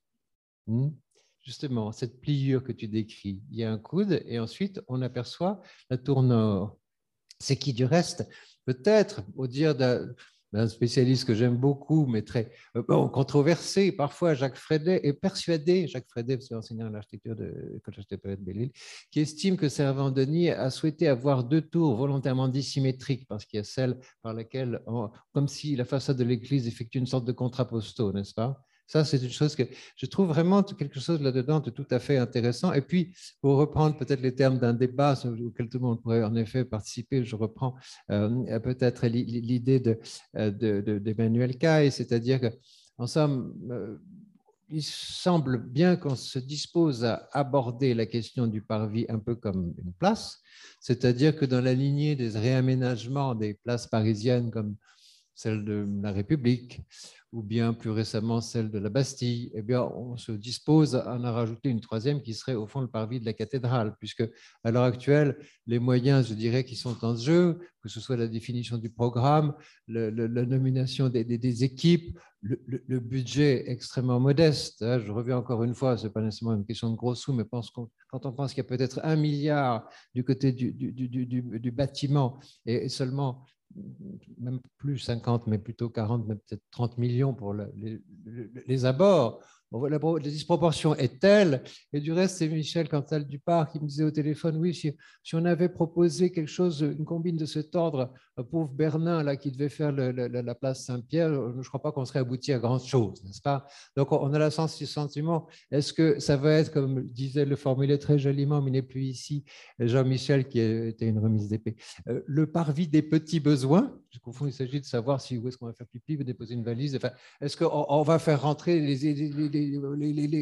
Justement, cette pliure que tu décris, il y a un coude et ensuite on aperçoit la tour nord. C'est qui, du reste, peut-être, au dire d'un spécialiste que j'aime beaucoup, mais très controversé, parfois Jacques Frédet est persuadé, Jacques Frédet, c'est enseignant à l'architecture de l'École d'architecture de Belle-Île, qui estime que Servandoni a souhaité avoir deux tours volontairement dissymétriques, parce qu'il y a celle par laquelle, comme si la façade de l'église effectue une sorte de contrapposto, n'est-ce pas? Ça, c'est une chose que je trouve vraiment quelque chose là-dedans de tout à fait intéressant. Et puis, pour reprendre peut-être les termes d'un débat auquel tout le monde pourrait en effet participer, je reprends peut-être l'idée d'Emmanuel Caille, c'est-à-dire qu'en somme, il semble bien qu'on se dispose à aborder la question du parvis un peu comme une place, c'est-à-dire que dans la lignée des réaménagements des places parisiennes comme celle de la République, ou bien plus récemment celle de la Bastille, eh bien, on se dispose à en rajouter une troisième qui serait au fond le parvis de la cathédrale, puisque à l'heure actuelle, les moyens, je dirais, qui sont en jeu, que ce soit la définition du programme, la nomination des équipes, le budget extrêmement modeste. Je reviens encore une fois, ce n'est pas nécessairement une question de gros sous, mais quand on pense qu'il y a peut-être 1 milliard du côté du bâtiment et seulement même plus 50, mais plutôt 40, mais peut-être 30 millions pour les abords. La disproportion est telle, et du reste, c'est Michel Cantal-Dupart qui me disait au téléphone, oui, si on avait proposé quelque chose, une combine de cet ordre, un pauvre Bernin là, qui devait faire la place Saint-Pierre, je ne crois pas qu'on serait abouti à grand-chose, n'est-ce pas? Donc, on a ce sentiment, est-ce que ça va être, comme disait le formulaire très joliment, mais il n'est plus ici, Jean-Michel, qui était une remise d'épée, le parvis des petits besoins? Au fond, il s'agit de savoir si où est-ce qu'on va faire pipi, déposer une valise, enfin, est-ce qu'on va faire rentrer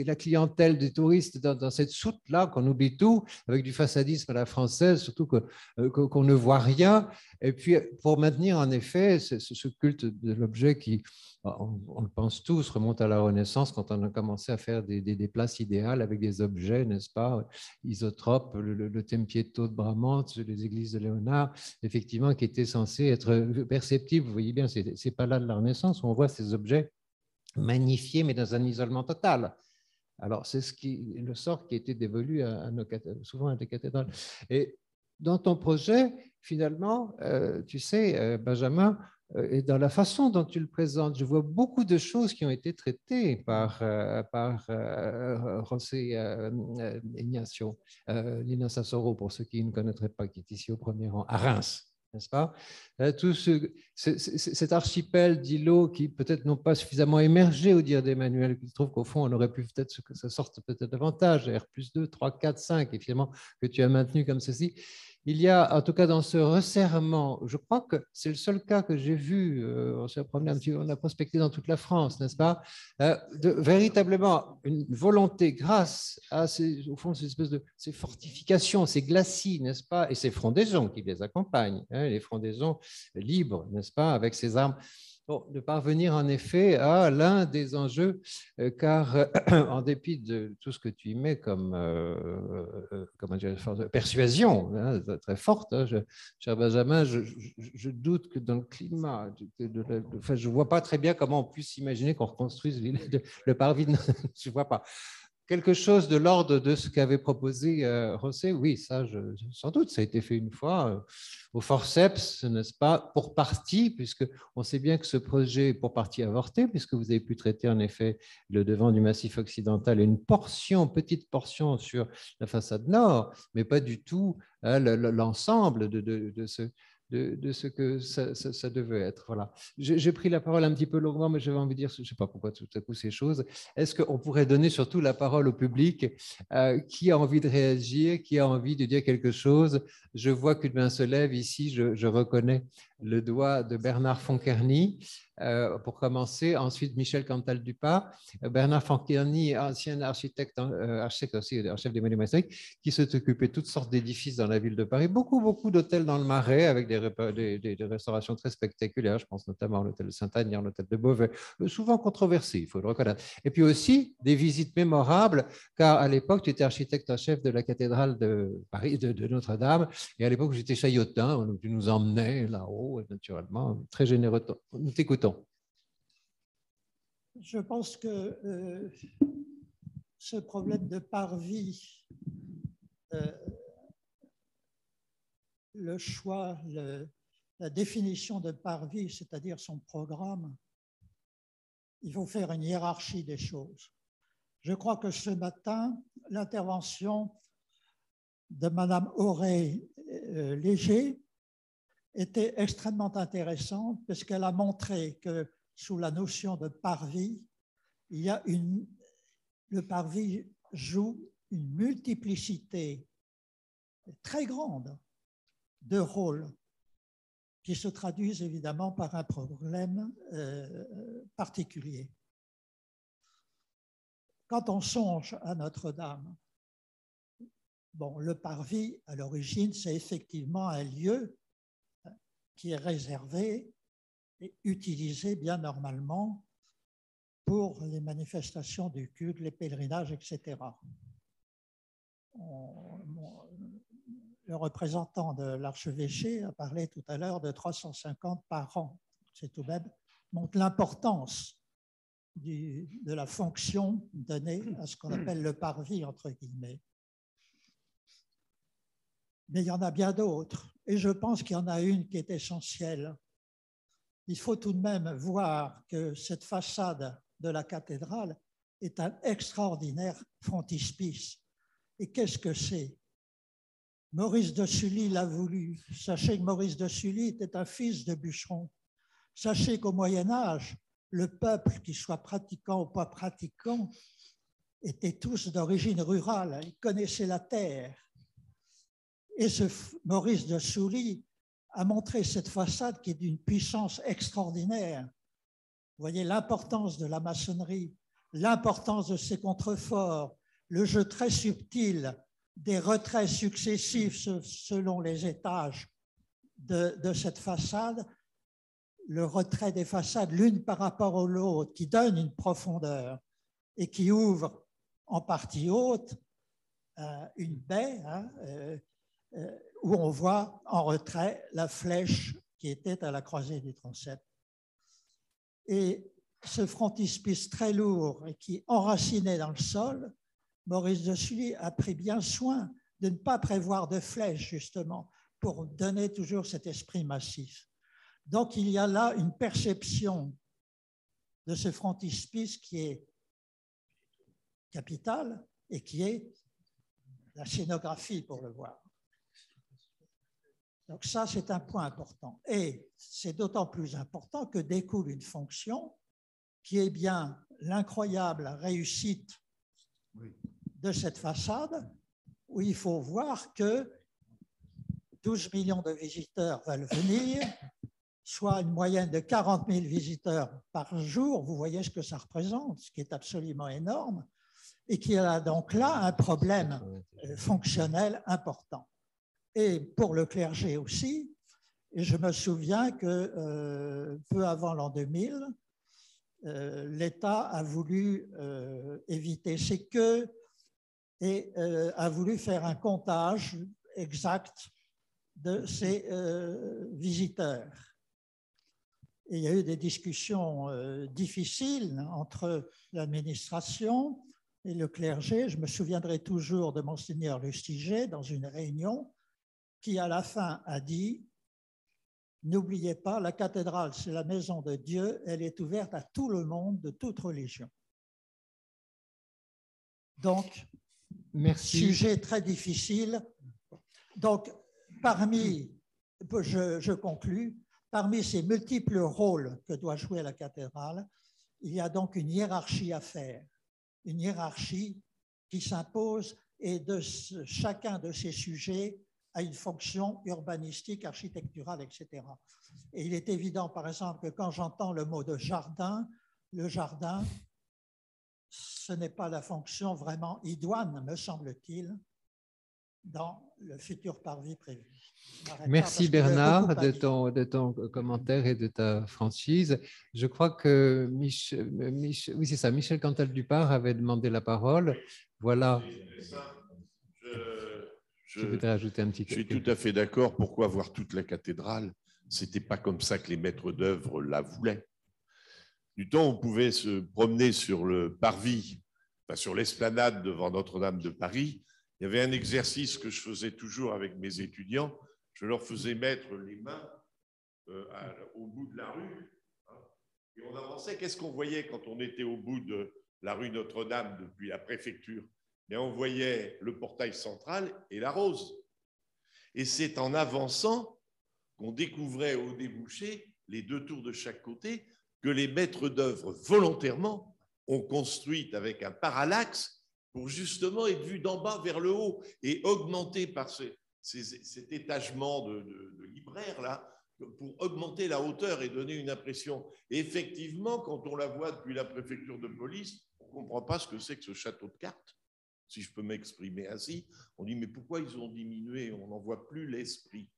la clientèle des touristes dans cette soute-là, qu'on oublie tout, avec du façadisme à la française, surtout qu'on ne voit rien. Et puis, pour maintenir en effet ce culte de l'objet qui, on le pense tous, remonte à la Renaissance, quand on a commencé à faire des places idéales avec des objets, n'est-ce pas, isotropes, le Tempietto de Bramante, les églises de Léonard, effectivement, qui étaient censés être perceptibles. Vous voyez bien, ce n'est pas là de la Renaissance où on voit ces objets magnifié, mais dans un isolement total. Alors, c'est le sort qui a été dévolu souvent à des cathédrales. Et dans ton projet, finalement, tu sais, Benjamin, et dans la façon dont tu le présentes, je vois beaucoup de choses qui ont été traitées par José Ignacio Lina Sassoro, pour ceux qui ne connaîtraient pas, qui est ici au premier rang, à Reims. N'est-ce pas? Tout cet archipel d'îlots qui peut-être n'ont pas suffisamment émergé au dire d'Emmanuel, qu'il trouve qu'au fond, on aurait pu peut-être que ça sorte peut-être davantage, R+2, 3, 4, 5, et finalement que tu as maintenu comme ceci. Il y a, en tout cas dans ce resserrement, je crois que c'est le seul cas que j'ai vu, on s'est promené un petit peu, on a prospecté dans toute la France, n'est-ce pas, de véritablement une volonté, grâce à au fond, ces fortifications, ces glacis, n'est-ce pas, et ces frondaisons qui les accompagnent, hein, les frondaisons libres, n'est-ce pas, avec ces armes de parvenir en effet à l'un des enjeux, car en dépit de tout ce que tu y mets comme comment dire, persuasion hein, très forte, hein, cher Benjamin, je doute que dans le climat, enfin, je ne vois pas très bien comment on puisse imaginer qu'on reconstruise le parvis. Je ne vois pas. Quelque chose de l'ordre de ce qu'avait proposé José, oui, ça, sans doute, ça a été fait une fois au forceps, n'est-ce pas, pour partie, puisqu'on sait bien que ce projet est pour partie avorté, puisque vous avez pu traiter en effet le devant du massif occidental et une portion, petite portion sur la façade nord, mais pas du tout hein, l'ensemble de ce que ça devait être. Voilà. J'ai pris la parole un petit peu longuement, mais j'avais envie de dire, je ne sais pas pourquoi tout à coup ces choses. Est-ce qu'on pourrait donner surtout la parole au public qui a envie de réagir, qui a envie de dire quelque chose? Je vois qu'une main se lève ici, je reconnais le doigt de Bernard Fonkerny. Pour commencer, ensuite Michel Cantal-Dupas, Bernard Fonkerny, ancien architecte, architecte aussi, chef des monuments historiques, qui s'est occupé de toutes sortes d'édifices dans la ville de Paris, beaucoup d'hôtels dans le Marais avec des restaurations très spectaculaires, je pense notamment à l'hôtel de Saint-Agnan, l'hôtel de Beauvais, souvent controversé, il faut le reconnaître. Et puis aussi des visites mémorables, car à l'époque, tu étais architecte en chef de la cathédrale de Paris, de Notre-Dame, et à l'époque, j'étais chaillotin, tu nous emmenais là-haut, naturellement, très généreux. Nous t'écoutons. Je pense que ce problème de parvis, le choix, la définition de parvis, c'est-à-dire son programme, il faut faire une hiérarchie des choses. Je crois que ce matin, l'intervention de Madame Auré-Léger était extrêmement intéressante parce qu'elle a montré que sous la notion de parvis, le parvis joue une multiplicité très grande de rôles qui se traduisent évidemment par un problème particulier. Quand on songe à Notre-Dame, bon, le parvis, à l'origine, c'est effectivement un lieu qui est réservé et utilisé bien normalement pour les manifestations du culte, les pèlerinages, etc. Le représentant de l'archevêché a parlé tout à l'heure de 350 par an. C'est tout de même, montre l'importance de la fonction donnée à ce qu'on appelle le parvis, entre guillemets. Mais il y en a bien d'autres. Et je pense qu'il y en a une qui est essentielle. Il faut tout de même voir que cette façade de la cathédrale est un extraordinaire frontispice. Et qu'est-ce que c'est? Maurice de Sully l'a voulu. Sachez que Maurice de Sully était un fils de bûcheron. Sachez qu'au Moyen-Âge, le peuple, qu'il soit pratiquant ou pas pratiquant, étaient tous d'origine rurale. Ils connaissaient la terre. Et ce Maurice de Sully a montré cette façade qui est d'une puissance extraordinaire. Vous voyez l'importance de la maçonnerie, l'importance de ses contreforts, le jeu très subtil des retraits successifs selon les étages de cette façade, le retrait des façades l'une par rapport à l'autre qui donne une profondeur et qui ouvre en partie haute une baie où on voit en retrait la flèche qui était à la croisée du transept. Et ce frontispice très lourd et qui enracinait dans le sol, Maurice de Sully a pris bien soin de ne pas prévoir de flèche, justement, pour donner toujours cet esprit massif. Donc, il y a là une perception de ce frontispice qui est capitale et qui est la scénographie pour le voir. Donc ça, c'est un point important. Et c'est d'autant plus important que découle une fonction qui est bien l'incroyable réussite de cette façade, où il faut voir que 12 millions de visiteurs veulent venir, soit une moyenne de 40 000 visiteurs par jour. Vous voyez ce que ça représente, ce qui est absolument énorme, et qui a donc là un problème fonctionnel important. Et pour le clergé aussi, Et je me souviens que peu avant l'an 2000, l'État a voulu éviter ces queues et a voulu faire un comptage exact de ces visiteurs. Et il y a eu des discussions difficiles entre l'administration et le clergé. Je me souviendrai toujours de Monseigneur Lustiger dans une réunion qui, à la fin, a dit « N'oubliez pas, la cathédrale, c'est la maison de Dieu, elle est ouverte à tout le monde, de toute religion. » Donc, merci. Sujet très difficile. Donc, je conclus, parmi ces multiples rôles que doit jouer la cathédrale, il y a donc une hiérarchie à faire, une hiérarchie qui s'impose et de chacun de ces sujets a une fonction urbanistique, architecturale, etc. Et il est évident, par exemple, que quand j'entends le mot de jardin, le jardin, ce n'est pas la fonction vraiment idoine, me semble-t-il, dans le futur parvis prévu. Merci Bernard de ton commentaire et de ta franchise. Je crois que oui, c'est ça, Michel Cantal-Dupart avait demandé la parole. Voilà. Je voudrais ajouter un petit peu. Je suis tout à fait d'accord. Pourquoi voir toute la cathédrale? Ce n'était pas comme ça que les maîtres d'œuvre la voulaient. Du temps, on pouvait se promener sur le parvis, enfin, sur l'esplanade devant Notre-Dame de Paris. Il y avait un exercice que je faisais toujours avec mes étudiants. Je leur faisais mettre les mains au bout de la rue. Et on avançait. Qu'est-ce qu'on voyait quand on était au bout de la rue Notre-Dame depuis la préfecture? Et on voyait le portail central et la rose. Et c'est en avançant qu'on découvrait au débouché, les deux tours de chaque côté, que les maîtres d'œuvre volontairement ont construit avec un parallaxe pour justement être vus d'en bas vers le haut et augmenter par cet étagement de libraire là, pour augmenter la hauteur et donner une impression. Et effectivement, quand on la voit depuis la préfecture de police, on ne comprend pas ce que c'est que ce château de cartes, si je peux m'exprimer ainsi. On dit, mais pourquoi ils ont diminué? On n'en voit plus l'esprit.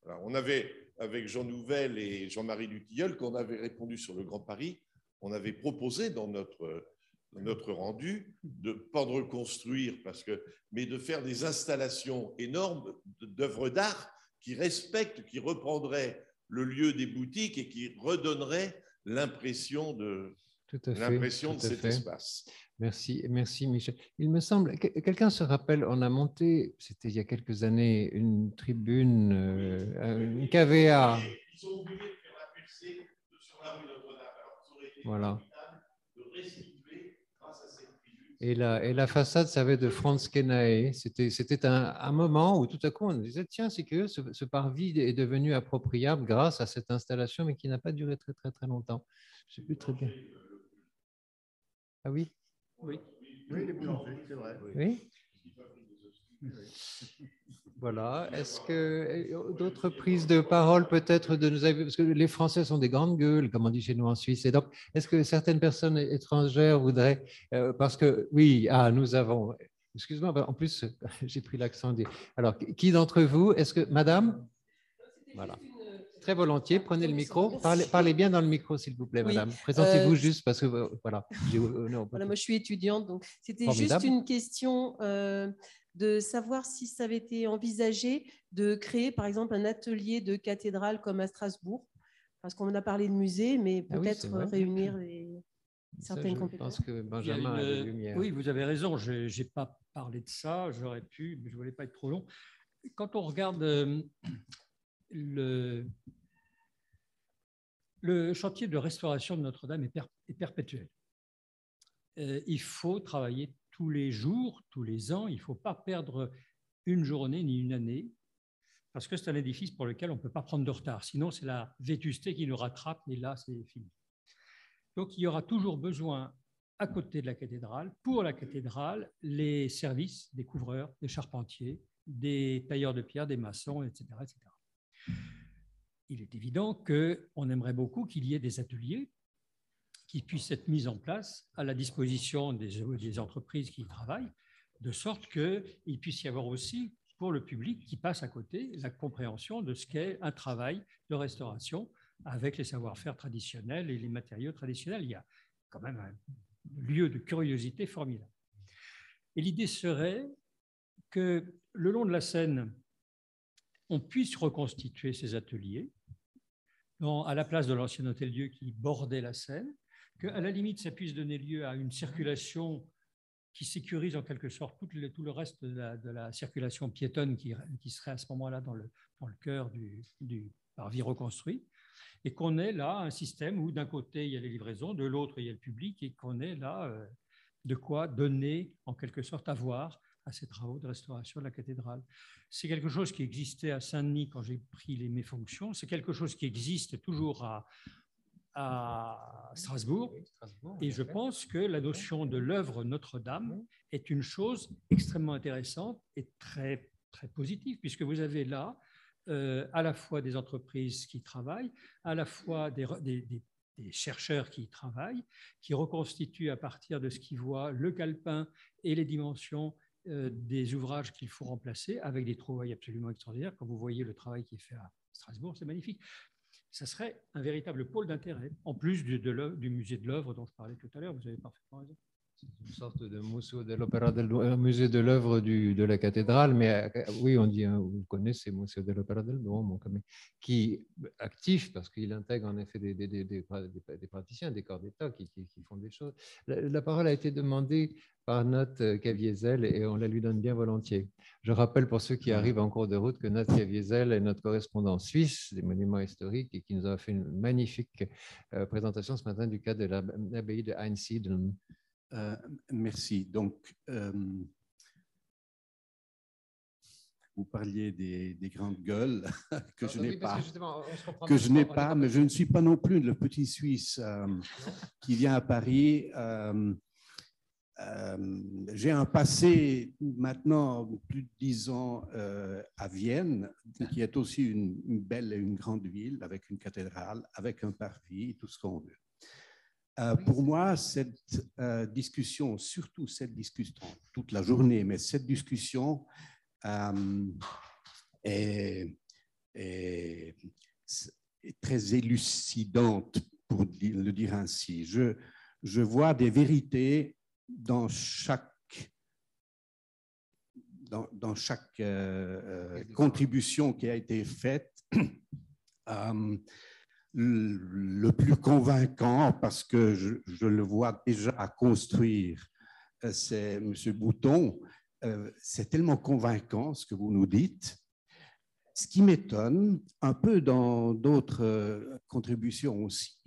Alors, on avait, avec Jean Nouvel et Jean-Marie Dutilleul, quand on avait répondu sur le Grand Paris, on avait proposé dans notre rendu de ne pas de reconstruire, mais de faire des installations énormes d'œuvres d'art qui respectent, qui reprendraient le lieu des boutiques et qui redonneraient l'impression de cet espace. Merci Michel. Il me semble, quelqu'un se rappelle, on a monté, c'était il y a quelques années, une tribune, une KVA. Ils ont oublié de faire la percée sur la rue Notre-Dame. Alors, ça aurait été voilà. De restituer grâce à cette tribune. Et la façade, ça avait de Franz Kenae. C'était un moment où tout à coup on disait, tiens, c'est curieux, ce parvis est devenu appropriable grâce à cette installation, mais qui n'a pas duré très très très longtemps. Je ne sais plus très bien. Ah oui? Oui, les boulangers, c'est vrai. Oui. Voilà. Est-ce que d'autres prises de parole peut-être de nos amis, parce que les Français sont des grandes gueules, comme on dit chez nous en Suisse, et donc est-ce que certaines personnes étrangères voudraient, parce que oui, nous avons, excuse-moi, en plus j'ai pris l'accent. Alors, qui d'entre vous, est-ce que, madame? Voilà. Très volontiers, prenez le micro. Parlez bien dans le micro, s'il vous plaît, madame. Présentez-vous juste parce que, voilà. Voilà, moi, je suis étudiante, donc c'était juste une question de savoir si ça avait été envisagé de créer, par exemple, un atelier de cathédrale comme à Strasbourg, parce qu'on en a parlé de musée, mais peut-être réunir certaines compétences. Je pense que Benjamin a des lumières. Oui, vous avez raison, je n'ai pas parlé de ça, j'aurais pu, mais je ne voulais pas être trop long. Quand on regarde le chantier de restauration de Notre-Dame est perpétuel. Il faut travailler tous les jours, tous les ans. Il ne faut pas perdre une journée ni une année, parce que c'est un édifice pour lequel on ne peut pas prendre de retard. Sinon, c'est la vétusté qui nous rattrape, et là, c'est fini. Donc, il y aura toujours besoin, à côté de la cathédrale, pour la cathédrale, les services des couvreurs, des charpentiers, des tailleurs de pierre, des maçons, etc., etc. Il est évident qu'on aimerait beaucoup qu'il y ait des ateliers qui puissent être mis en place à la disposition des entreprises qui y travaillent, de sorte qu'il puisse y avoir aussi pour le public qui passe à côté la compréhension de ce qu'est un travail de restauration avec les savoir-faire traditionnels et les matériaux traditionnels. Il y a quand même un lieu de curiosité formidable. Et l'idée serait que le long de la Seine, on puisse reconstituer ces ateliers à la place de l'ancien hôtel-Dieu qui bordait la Seine, qu'à la limite, ça puisse donner lieu à une circulation qui sécurise en quelque sorte tout le reste de la circulation piétonne qui serait à ce moment-là dans le cœur du parvis reconstruit, et qu'on ait là un système où d'un côté il y a les livraisons, de l'autre il y a le public, et qu'on ait là de quoi donner en quelque sorte à voir à ces travaux de restauration de la cathédrale. C'est quelque chose qui existait à Saint-Denis quand j'ai pris mes fonctions, c'est quelque chose qui existe toujours à Strasbourg, et je pense que la notion de l'œuvre Notre-Dame est une chose extrêmement intéressante et très, très positive, puisque vous avez là à la fois des entreprises qui travaillent, à la fois des chercheurs qui y travaillent, qui reconstituent à partir de ce qu'ils voient le calepin et les dimensions des ouvrages qu'il faut remplacer, avec des trouvailles absolument extraordinaires. Quand vous voyez le travail qui est fait à Strasbourg, c'est magnifique. Ça serait un véritable pôle d'intérêt, en plus du musée de l'œuvre dont je parlais tout à l'heure. Vous avez parfaitement raison. C'est une sorte de museo dell'opera un musée de l'œuvre de la cathédrale, mais oui, on dit, hein, vous connaissez Museo dell'Opera del Duomo, qui est actif parce qu'il intègre en effet des praticiens, des corps d'État qui font des choses. La parole a été demandée par Note Caviezel et on la lui donne bien volontiers. Je rappelle pour ceux qui arrivent en cours de route que Note Caviezel est notre correspondant suisse des monuments historiques et qui nous a fait une magnifique présentation ce matin du cas de l'abbaye de Einsiedeln. Merci. Donc, vous parliez des grandes gueules que je n'ai pas, mais je ne suis pas non plus le petit Suisse qui vient à Paris. J'ai un passé maintenant plus de 10 ans à Vienne, qui est aussi une belle et une grande ville avec une cathédrale, avec un parvis, tout ce qu'on veut. Pour moi, cette discussion, surtout cette discussion, toute la journée, mais cette discussion est très élucidante, pour le dire ainsi. Je vois des vérités dans chaque contribution qui a été faite. Le plus convaincant, parce que je le vois déjà à construire, c'est M. Bouton. C'est tellement convaincant ce que vous nous dites. Ce qui m'étonne, un peu dans d'autres contributions aussi,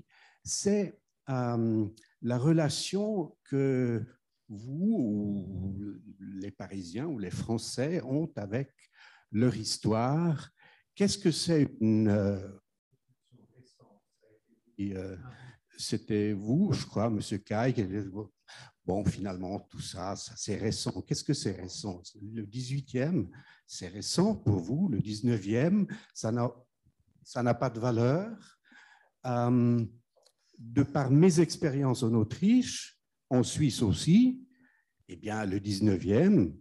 c'est la relation que vous, ou les Parisiens ou les Français, ont avec leur histoire. Qu'est-ce que c'est une... C'était vous, je crois, M. Caille, qui dit, bon, finalement, tout ça, c'est récent. Qu'est-ce que c'est récent? Le 18e, c'est récent pour vous. Le 19e, ça n'a pas de valeur. De par mes expériences en Autriche, en Suisse aussi, eh bien, le 19e,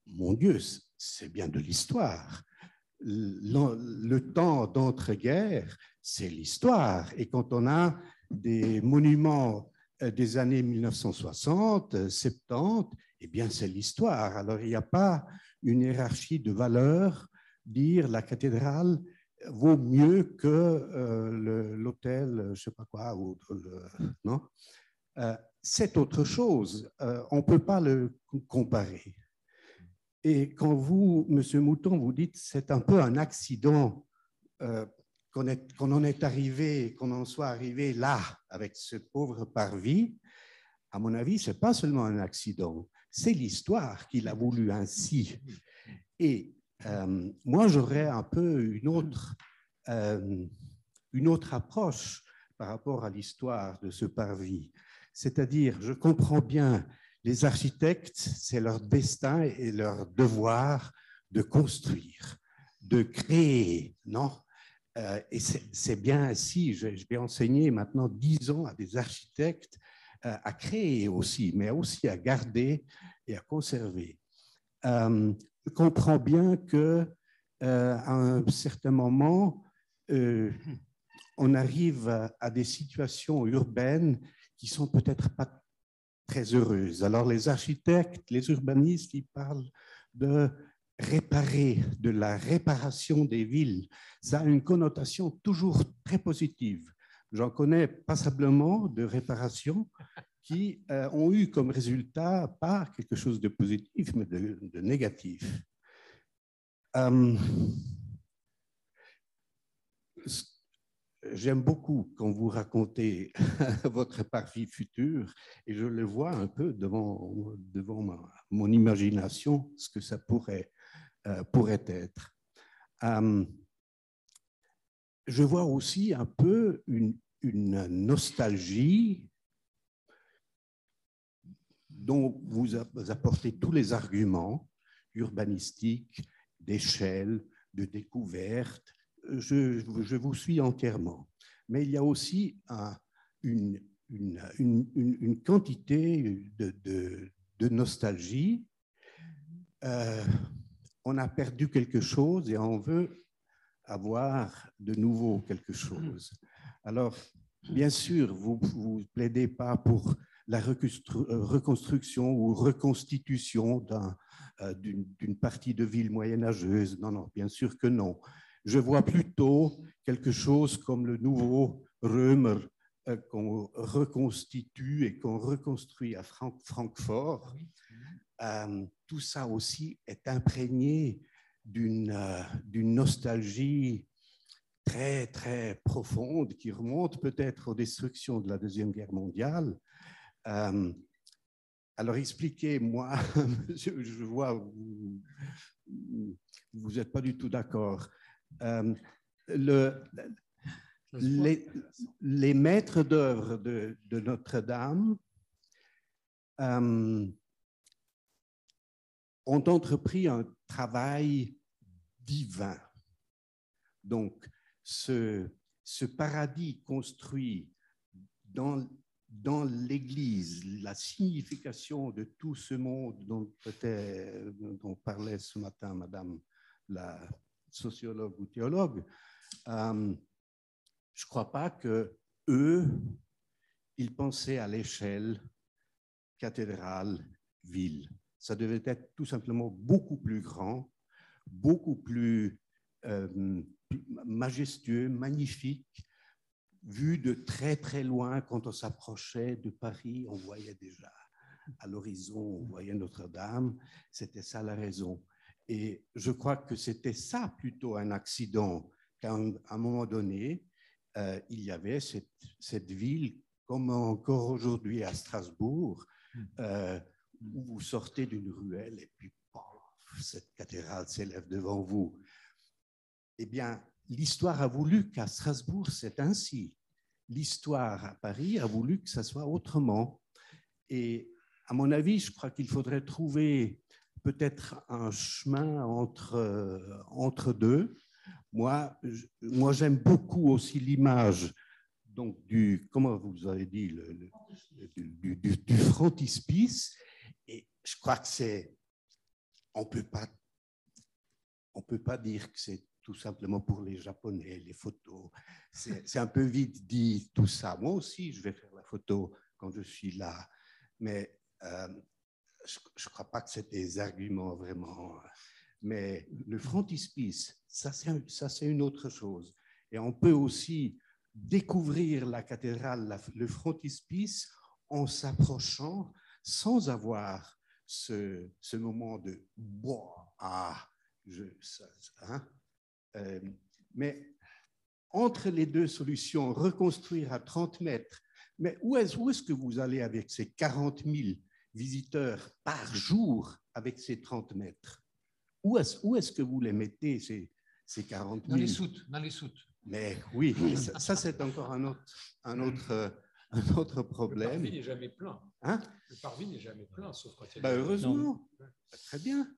mon Dieu, c'est bien de l'histoire. Le temps d'entre-guerres, c'est l'histoire. Et quand on a des monuments des années 1960, 70, eh bien, c'est l'histoire. Alors, il n'y a pas une hiérarchie de valeurs, dire la cathédrale vaut mieux que l'hôtel, je ne sais pas quoi, ou non. C'est autre chose. On ne peut pas le comparer. Et quand vous, M. Mouton, vous dites c'est un peu un accident qu'on en soit arrivé là, avec ce pauvre parvis, à mon avis, ce n'est pas seulement un accident, c'est l'histoire qui l'a voulu ainsi. Et moi, j'aurais un peu une autre approche par rapport à l'histoire de ce parvis. C'est-à-dire, je comprends bien, les architectes, c'est leur destin et leur devoir de construire, de créer, non? Et c'est bien ainsi. Je vais enseigner maintenant 10 ans à des architectes à créer aussi, mais aussi à garder et à conserver. comprend bien que à un certain moment, on arrive à des situations urbaines qui sont peut-être pas très heureuses. Alors les architectes, les urbanistes, ils parlent de réparer, de la réparation des villes. Ça a une connotation toujours très positive. J'en connais passablement de réparations qui ont eu comme résultat pas quelque chose de positif, mais de négatif. J'aime beaucoup quand vous racontez votre parvis futur et je le vois un peu devant mon imagination, ce que ça pourrait être. Je vois aussi un peu une nostalgie dont vous apportez tous les arguments urbanistiques, d'échelle, de découverte. Je vous suis entièrement. Mais il y a aussi une quantité de nostalgie. On a perdu quelque chose et on veut avoir de nouveau quelque chose. Alors, bien sûr, vous ne plaidez pas pour la reconstruction ou reconstitution d'une partie de ville moyenâgeuse. Non, non, bien sûr que non. Je vois plutôt quelque chose comme le nouveau Römer qu'on reconstitue et qu'on reconstruit à Francfort. Tout ça aussi est imprégné d'une nostalgie très, très profonde qui remonte peut-être aux destructions de la Deuxième Guerre mondiale. Alors, expliquez-moi, je vois, vous n'êtes pas du tout d'accord. Les maîtres d'œuvre de Notre-Dame ont entrepris un travail divin. Donc, ce paradis construit dans l'Église, la signification de tout ce monde dont parlait ce matin Madame la sociologue ou théologue, je ne crois pas que eux, ils pensaient à l'échelle cathédrale, ville. Ça devait être tout simplement beaucoup plus grand, beaucoup plus majestueux, magnifique. Vu de très très loin, quand on s'approchait de Paris, on voyait déjà à l'horizon, on voyait Notre-Dame. C'était ça la raison. Et je crois que c'était ça plutôt un accident, qu'à un moment donné, il y avait cette ville, comme encore aujourd'hui à Strasbourg, où vous sortez d'une ruelle et puis cette cathédrale s'élève devant vous. Eh bien, l'histoire a voulu qu'à Strasbourg, c'est ainsi. L'histoire à Paris a voulu que ça soit autrement. Et à mon avis, je crois qu'il faudrait trouver peut-être un chemin entre deux. Moi, j'aime beaucoup aussi l'image donc comment vous avez dit, du frontispice. Et je crois que on peut pas dire que c'est tout simplement pour les Japonais, les photos. C'est un peu vite dit tout ça. Moi aussi, je vais faire la photo quand je suis là. Mais je ne crois pas que c'est des arguments vraiment. Mais le frontispice, ça c'est une autre chose. Et on peut aussi découvrir la cathédrale, le frontispice, en s'approchant sans avoir ce moment de mais entre les deux solutions, reconstruire à 30 mètres, mais où est-ce que vous allez avec ces 40 000 visiteurs par jour avec ces 30 mètres? Où est-ce que vous les mettez, ces 40 000? Dans les soutes. Mais oui, ça c'est encore un autre problème. Le parvis n'est jamais plein. Hein? Le parvis n'est jamais plein, sauf quand il y a heureusement. Très bien.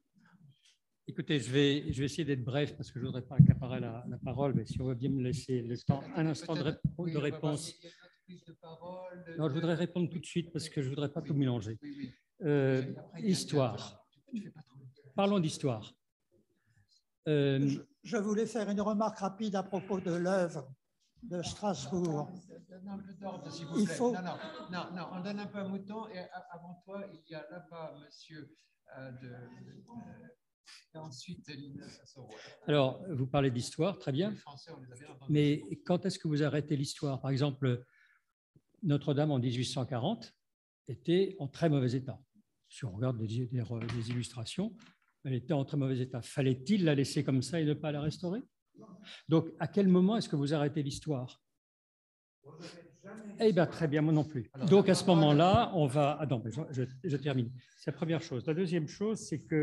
Écoutez, je vais essayer d'être bref parce que je ne voudrais pas accaparer la parole, mais si on veut bien me laisser le temps, un instant de réponse. Non, je voudrais répondre tout de suite parce que je ne voudrais pas tout mélanger. Histoire. Parlons d'histoire. Je voulais faire une remarque rapide à propos de l'œuvre de Strasbourg. Il faut... Non, on donne un peu à Mouton. Et avant toi, il y a là-bas, monsieur, et ensuite, Lina Sassoro. Alors, vous parlez d'histoire, très bien. Mais quand est-ce que vous arrêtez l'histoire? Par exemple, Notre-Dame en 1840 était en très mauvais état. Si on regarde des illustrations, elle était en très mauvais état. Fallait-il la laisser comme ça et ne pas la restaurer? Donc, à quel moment est-ce que vous arrêtez l'histoire? Eh bien, très bien, moi non plus. Donc, à ce moment-là, on va... Ah non, je termine. C'est la première chose. La deuxième chose, c'est qu'il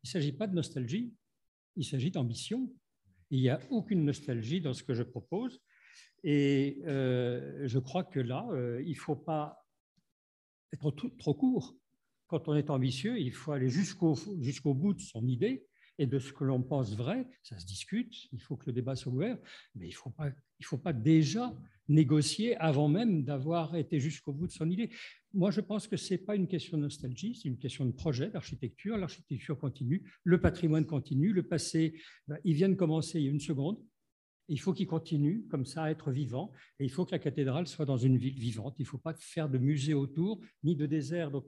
ne s'agit pas de nostalgie, il s'agit d'ambition. Il n'y a aucune nostalgie dans ce que je propose. Et je crois que là, il ne faut pas être trop court. Quand on est ambitieux, il faut aller jusqu'au bout de son idée et de ce que l'on pense vrai. Ça se discute, il faut que le débat soit ouvert, mais il ne faut pas déjà négocier avant même d'avoir été jusqu'au bout de son idée. Moi, je pense que ce n'est pas une question de nostalgie, c'est une question de projet, d'architecture. L'architecture continue, le patrimoine continue, le passé, il vient de commencer il y a une seconde. Il faut qu'il continue comme ça à être vivant et il faut que la cathédrale soit dans une ville vivante. Il ne faut pas faire de musée autour ni de désert. Donc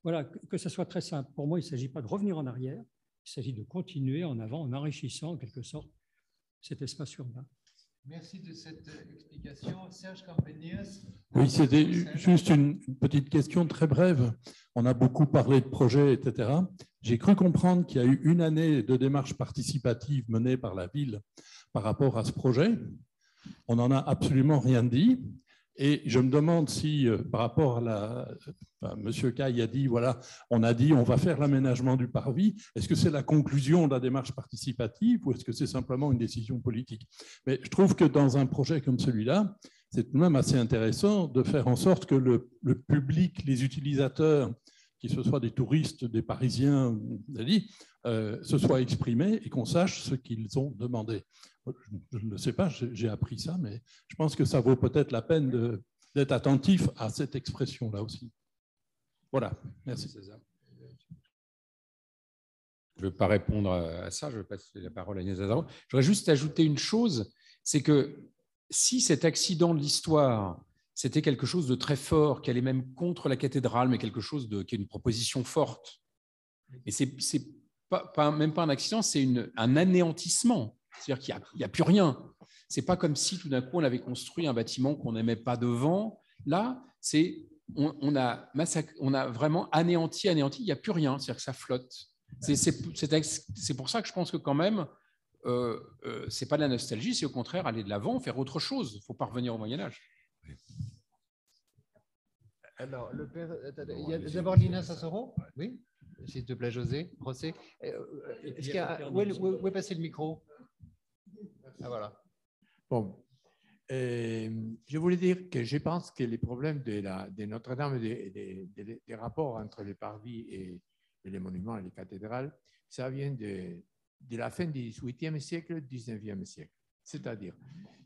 voilà, que ça soit très simple. Pour moi, il ne s'agit pas de revenir en arrière, il s'agit de continuer en avant en enrichissant en quelque sorte cet espace urbain. Merci de cette explication. Serge Campenias. Oui, c'était juste une petite question très brève. On a beaucoup parlé de projets, etc. J'ai cru comprendre qu'il y a eu une année de démarche participative menée par la ville par rapport à ce projet. On n'en a absolument rien dit. Et je me demande si, par rapport à Monsieur Caille a dit, voilà, on a dit on va faire l'aménagement du parvis. Est-ce que c'est la conclusion de la démarche participative ou est-ce que c'est simplement une décision politique? Mais je trouve que dans un projet comme celui-là, c'est tout de même assez intéressant de faire en sorte que le public, les utilisateurs, que ce soit des touristes, des Parisiens, se soient exprimés et qu'on sache ce qu'ils ont demandé. Je ne sais pas, j'ai appris ça, mais je pense que ça vaut peut-être la peine d'être attentif à cette expression-là aussi. Voilà, merci César. Je ne veux pas répondre à ça, je vais passer la parole à Inès Lazaro. Je voudrais juste ajouter une chose, c'est que si cet accident de l'histoire, c'était quelque chose de très fort, qui allait même contre la cathédrale, mais quelque chose qui est une proposition forte, et ce n'est même pas un accident, c'est un anéantissement. C'est-à-dire qu'il n'y a plus rien. Ce n'est pas comme si tout d'un coup on avait construit un bâtiment qu'on n'aimait pas devant. Là, on a vraiment anéanti, il n'y a plus rien, c'est-à-dire que ça flotte. C'est pour ça que je pense que quand même, ce n'est pas de la nostalgie, c'est au contraire aller de l'avant, faire autre chose. Il ne faut pas revenir au Moyen-Âge. Alors, il y a d'abord Lina Sassoro. Oui, s'il te plaît, José. José. Où est passé le micro? Ah, voilà. Bon, je voulais dire que je pense que les problèmes de Notre-Dame, des rapports entre les parvis et les monuments et les cathédrales, ça vient de la fin du XVIIIe siècle, du XIXe siècle. C'est-à-dire,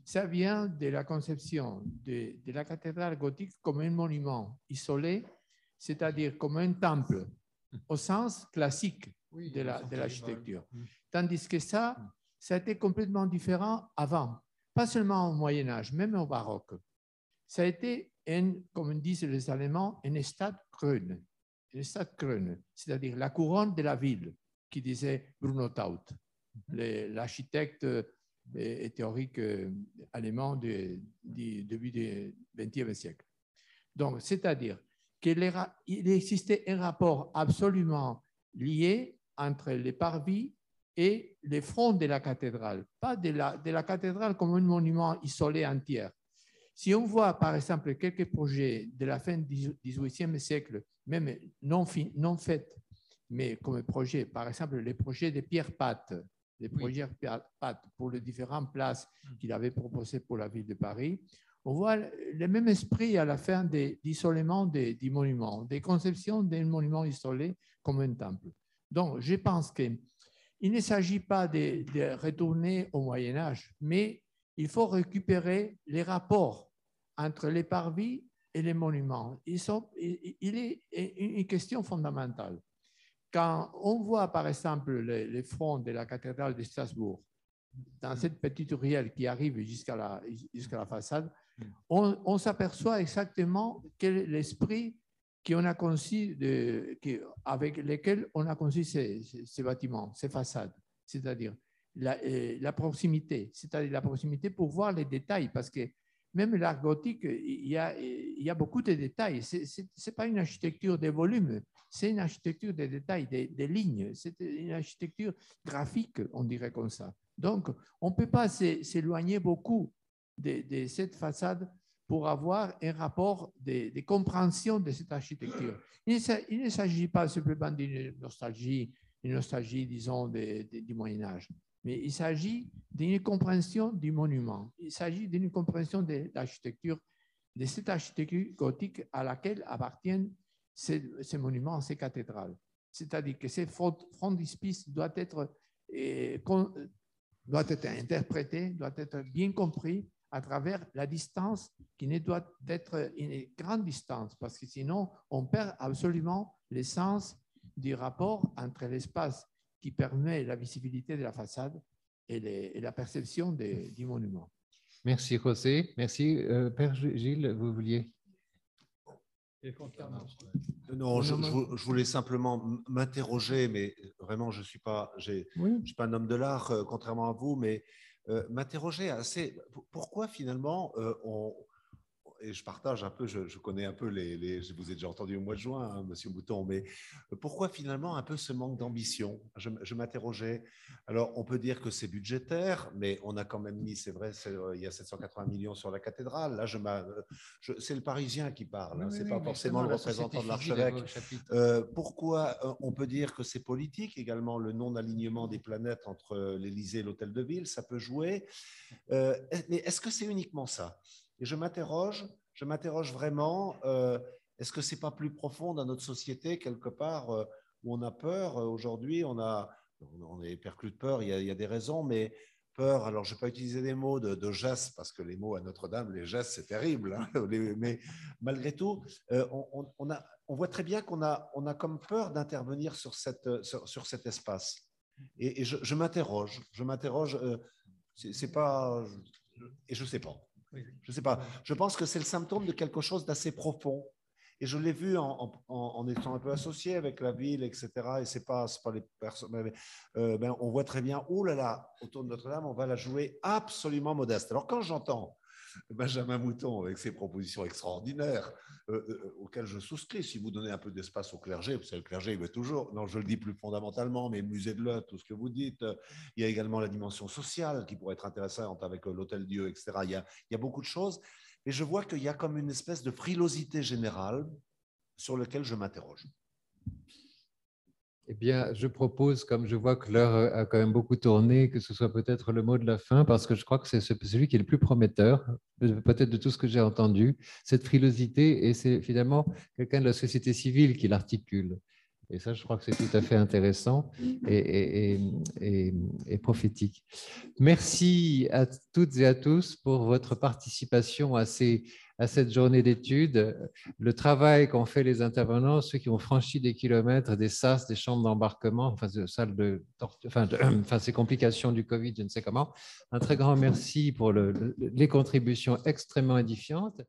ça vient de la conception de la cathédrale gothique comme un monument isolé, c'est-à-dire comme un temple, au sens classique de l'architecture. Tandis que ça a été complètement différent avant, pas seulement au Moyen-Âge, même au baroque. Ça a été, comme disent les Allemands, un Stadtkrone, c'est-à-dire la couronne de la ville, qui disait Bruno Taut, l'architecte et théorique allemand du début du XXe siècle. Donc, c'est-à-dire qu'il existait un rapport absolument lié entre les parvis et les fronts de la cathédrale, pas de la cathédrale comme un monument isolé entier. Si on voit, par exemple, quelques projets de la fin du XVIIIe siècle, même non faits, mais comme projet, par exemple, les projets de Pierre Pat, les projets Pat pour les différentes places qu'il avait proposées pour la ville de Paris, on voit le même esprit à la fin d'isolement du monument, des conceptions d'un monument isolé comme un temple. Donc, je pense qu'il ne s'agit pas de retourner au Moyen-Âge, mais il faut récupérer les rapports entre les parvis et les monuments. Il est une question fondamentale. quand on voit, par exemple, les fronts de la cathédrale de Strasbourg, dans cette petite ruelle qui arrive jusqu'à la façade, on s'aperçoit exactement quel est l'esprit qu'on a conçu avec lequel on a conçu ces bâtiments, ces façades, c'est-à-dire la proximité, c'est-à-dire la proximité pour voir les détails, parce que même l'art gothique, il y a beaucoup de détails. Ce n'est pas une architecture de volume, c'est une architecture de détails, des lignes, c'est une architecture graphique, on dirait comme ça. Donc, on ne peut pas s'éloigner beaucoup de cette façade pour avoir un rapport de compréhension de cette architecture. Il ne s'agit pas simplement d'une nostalgie, disons, du Moyen-Âge, mais il s'agit d'une compréhension du monument. Il s'agit d'une compréhension de l'architecture, de cette architecture gothique à laquelle appartiennent ces monuments, ces cathédrales. C'est-à-dire que ces frontispices doivent être interprété, doit être bien compris à travers la distance qui ne doit être une grande distance, parce que sinon, on perd absolument l'essence du rapport entre l'espace qui permet la visibilité de la façade et la perception du monument. Merci, José. Merci. Père Gilles, vous vouliez? Non, je voulais simplement m'interroger, mais vraiment, je ne suis pas un homme de l'art, contrairement à vous, mais m'interroger assez. Pourquoi finalement et je partage un peu, je connais un peu je vous ai déjà entendu au mois de juin, hein, Monsieur Bouton, mais pourquoi finalement un peu ce manque d'ambition? Je m'interrogeais. Alors, on peut dire que c'est budgétaire, mais on a quand même mis, c'est vrai, il y a 780 millions sur la cathédrale. Là, c'est le Parisien qui parle, hein, c'est pas forcément le représentant de l'archevêque. Pourquoi on peut dire que c'est politique également, le non-alignement des planètes entre l'Élysée et l'Hôtel de Ville, ça peut jouer. Mais est-ce que c'est uniquement ça? Et je m'interroge vraiment, est-ce que ce n'est pas plus profond dans notre société, quelque part, où on a peur? Aujourd'hui, on est perclus de peur, il y a des raisons, mais peur, alors je ne vais pas utiliser des mots de gestes, parce que les mots à Notre-Dame, les gestes, c'est terrible, hein, mais malgré tout, on voit très bien qu'on a comme peur d'intervenir sur cet espace. Et je m'interroge, c'est pas, et je ne sais pas. Je ne sais pas. Je pense que c'est le symptôme de quelque chose d'assez profond. Et je l'ai vu en étant un peu associé avec la ville, etc. Et c'est pas les personnes. On voit très bien, oh là là, autour de Notre-Dame, on va la jouer absolument modeste. Alors quand j'entends Benjamin Mouton avec ses propositions extraordinaires auxquelles je souscris, si vous donnez un peu d'espace au clergé, vous savez, le clergé, il veut toujours, non, je le dis plus fondamentalement, mais le musée de l'Œuvre, tout ce que vous dites, il y a également la dimension sociale qui pourrait être intéressante avec l'Hôtel-Dieu, etc. Il y a beaucoup de choses, mais je vois qu'il y a comme une espèce de frilosité générale sur laquelle je m'interroge. Eh bien, je propose, comme je vois que l'heure a quand même beaucoup tourné, que ce soit peut-être le mot de la fin, parce que je crois que c'est celui qui est le plus prometteur, peut-être de tout ce que j'ai entendu, cette frilosité, et c'est finalement quelqu'un de la société civile qui l'articule. Et ça, je crois que c'est tout à fait intéressant et prophétique. Merci à toutes et à tous pour votre participation à cette journée d'études. Le travail qu'ont fait les intervenants, ceux qui ont franchi des kilomètres, des sas, des chambres d'embarquement, ces complications du Covid, je ne sais comment. Un très grand merci pour les contributions extrêmement édifiantes.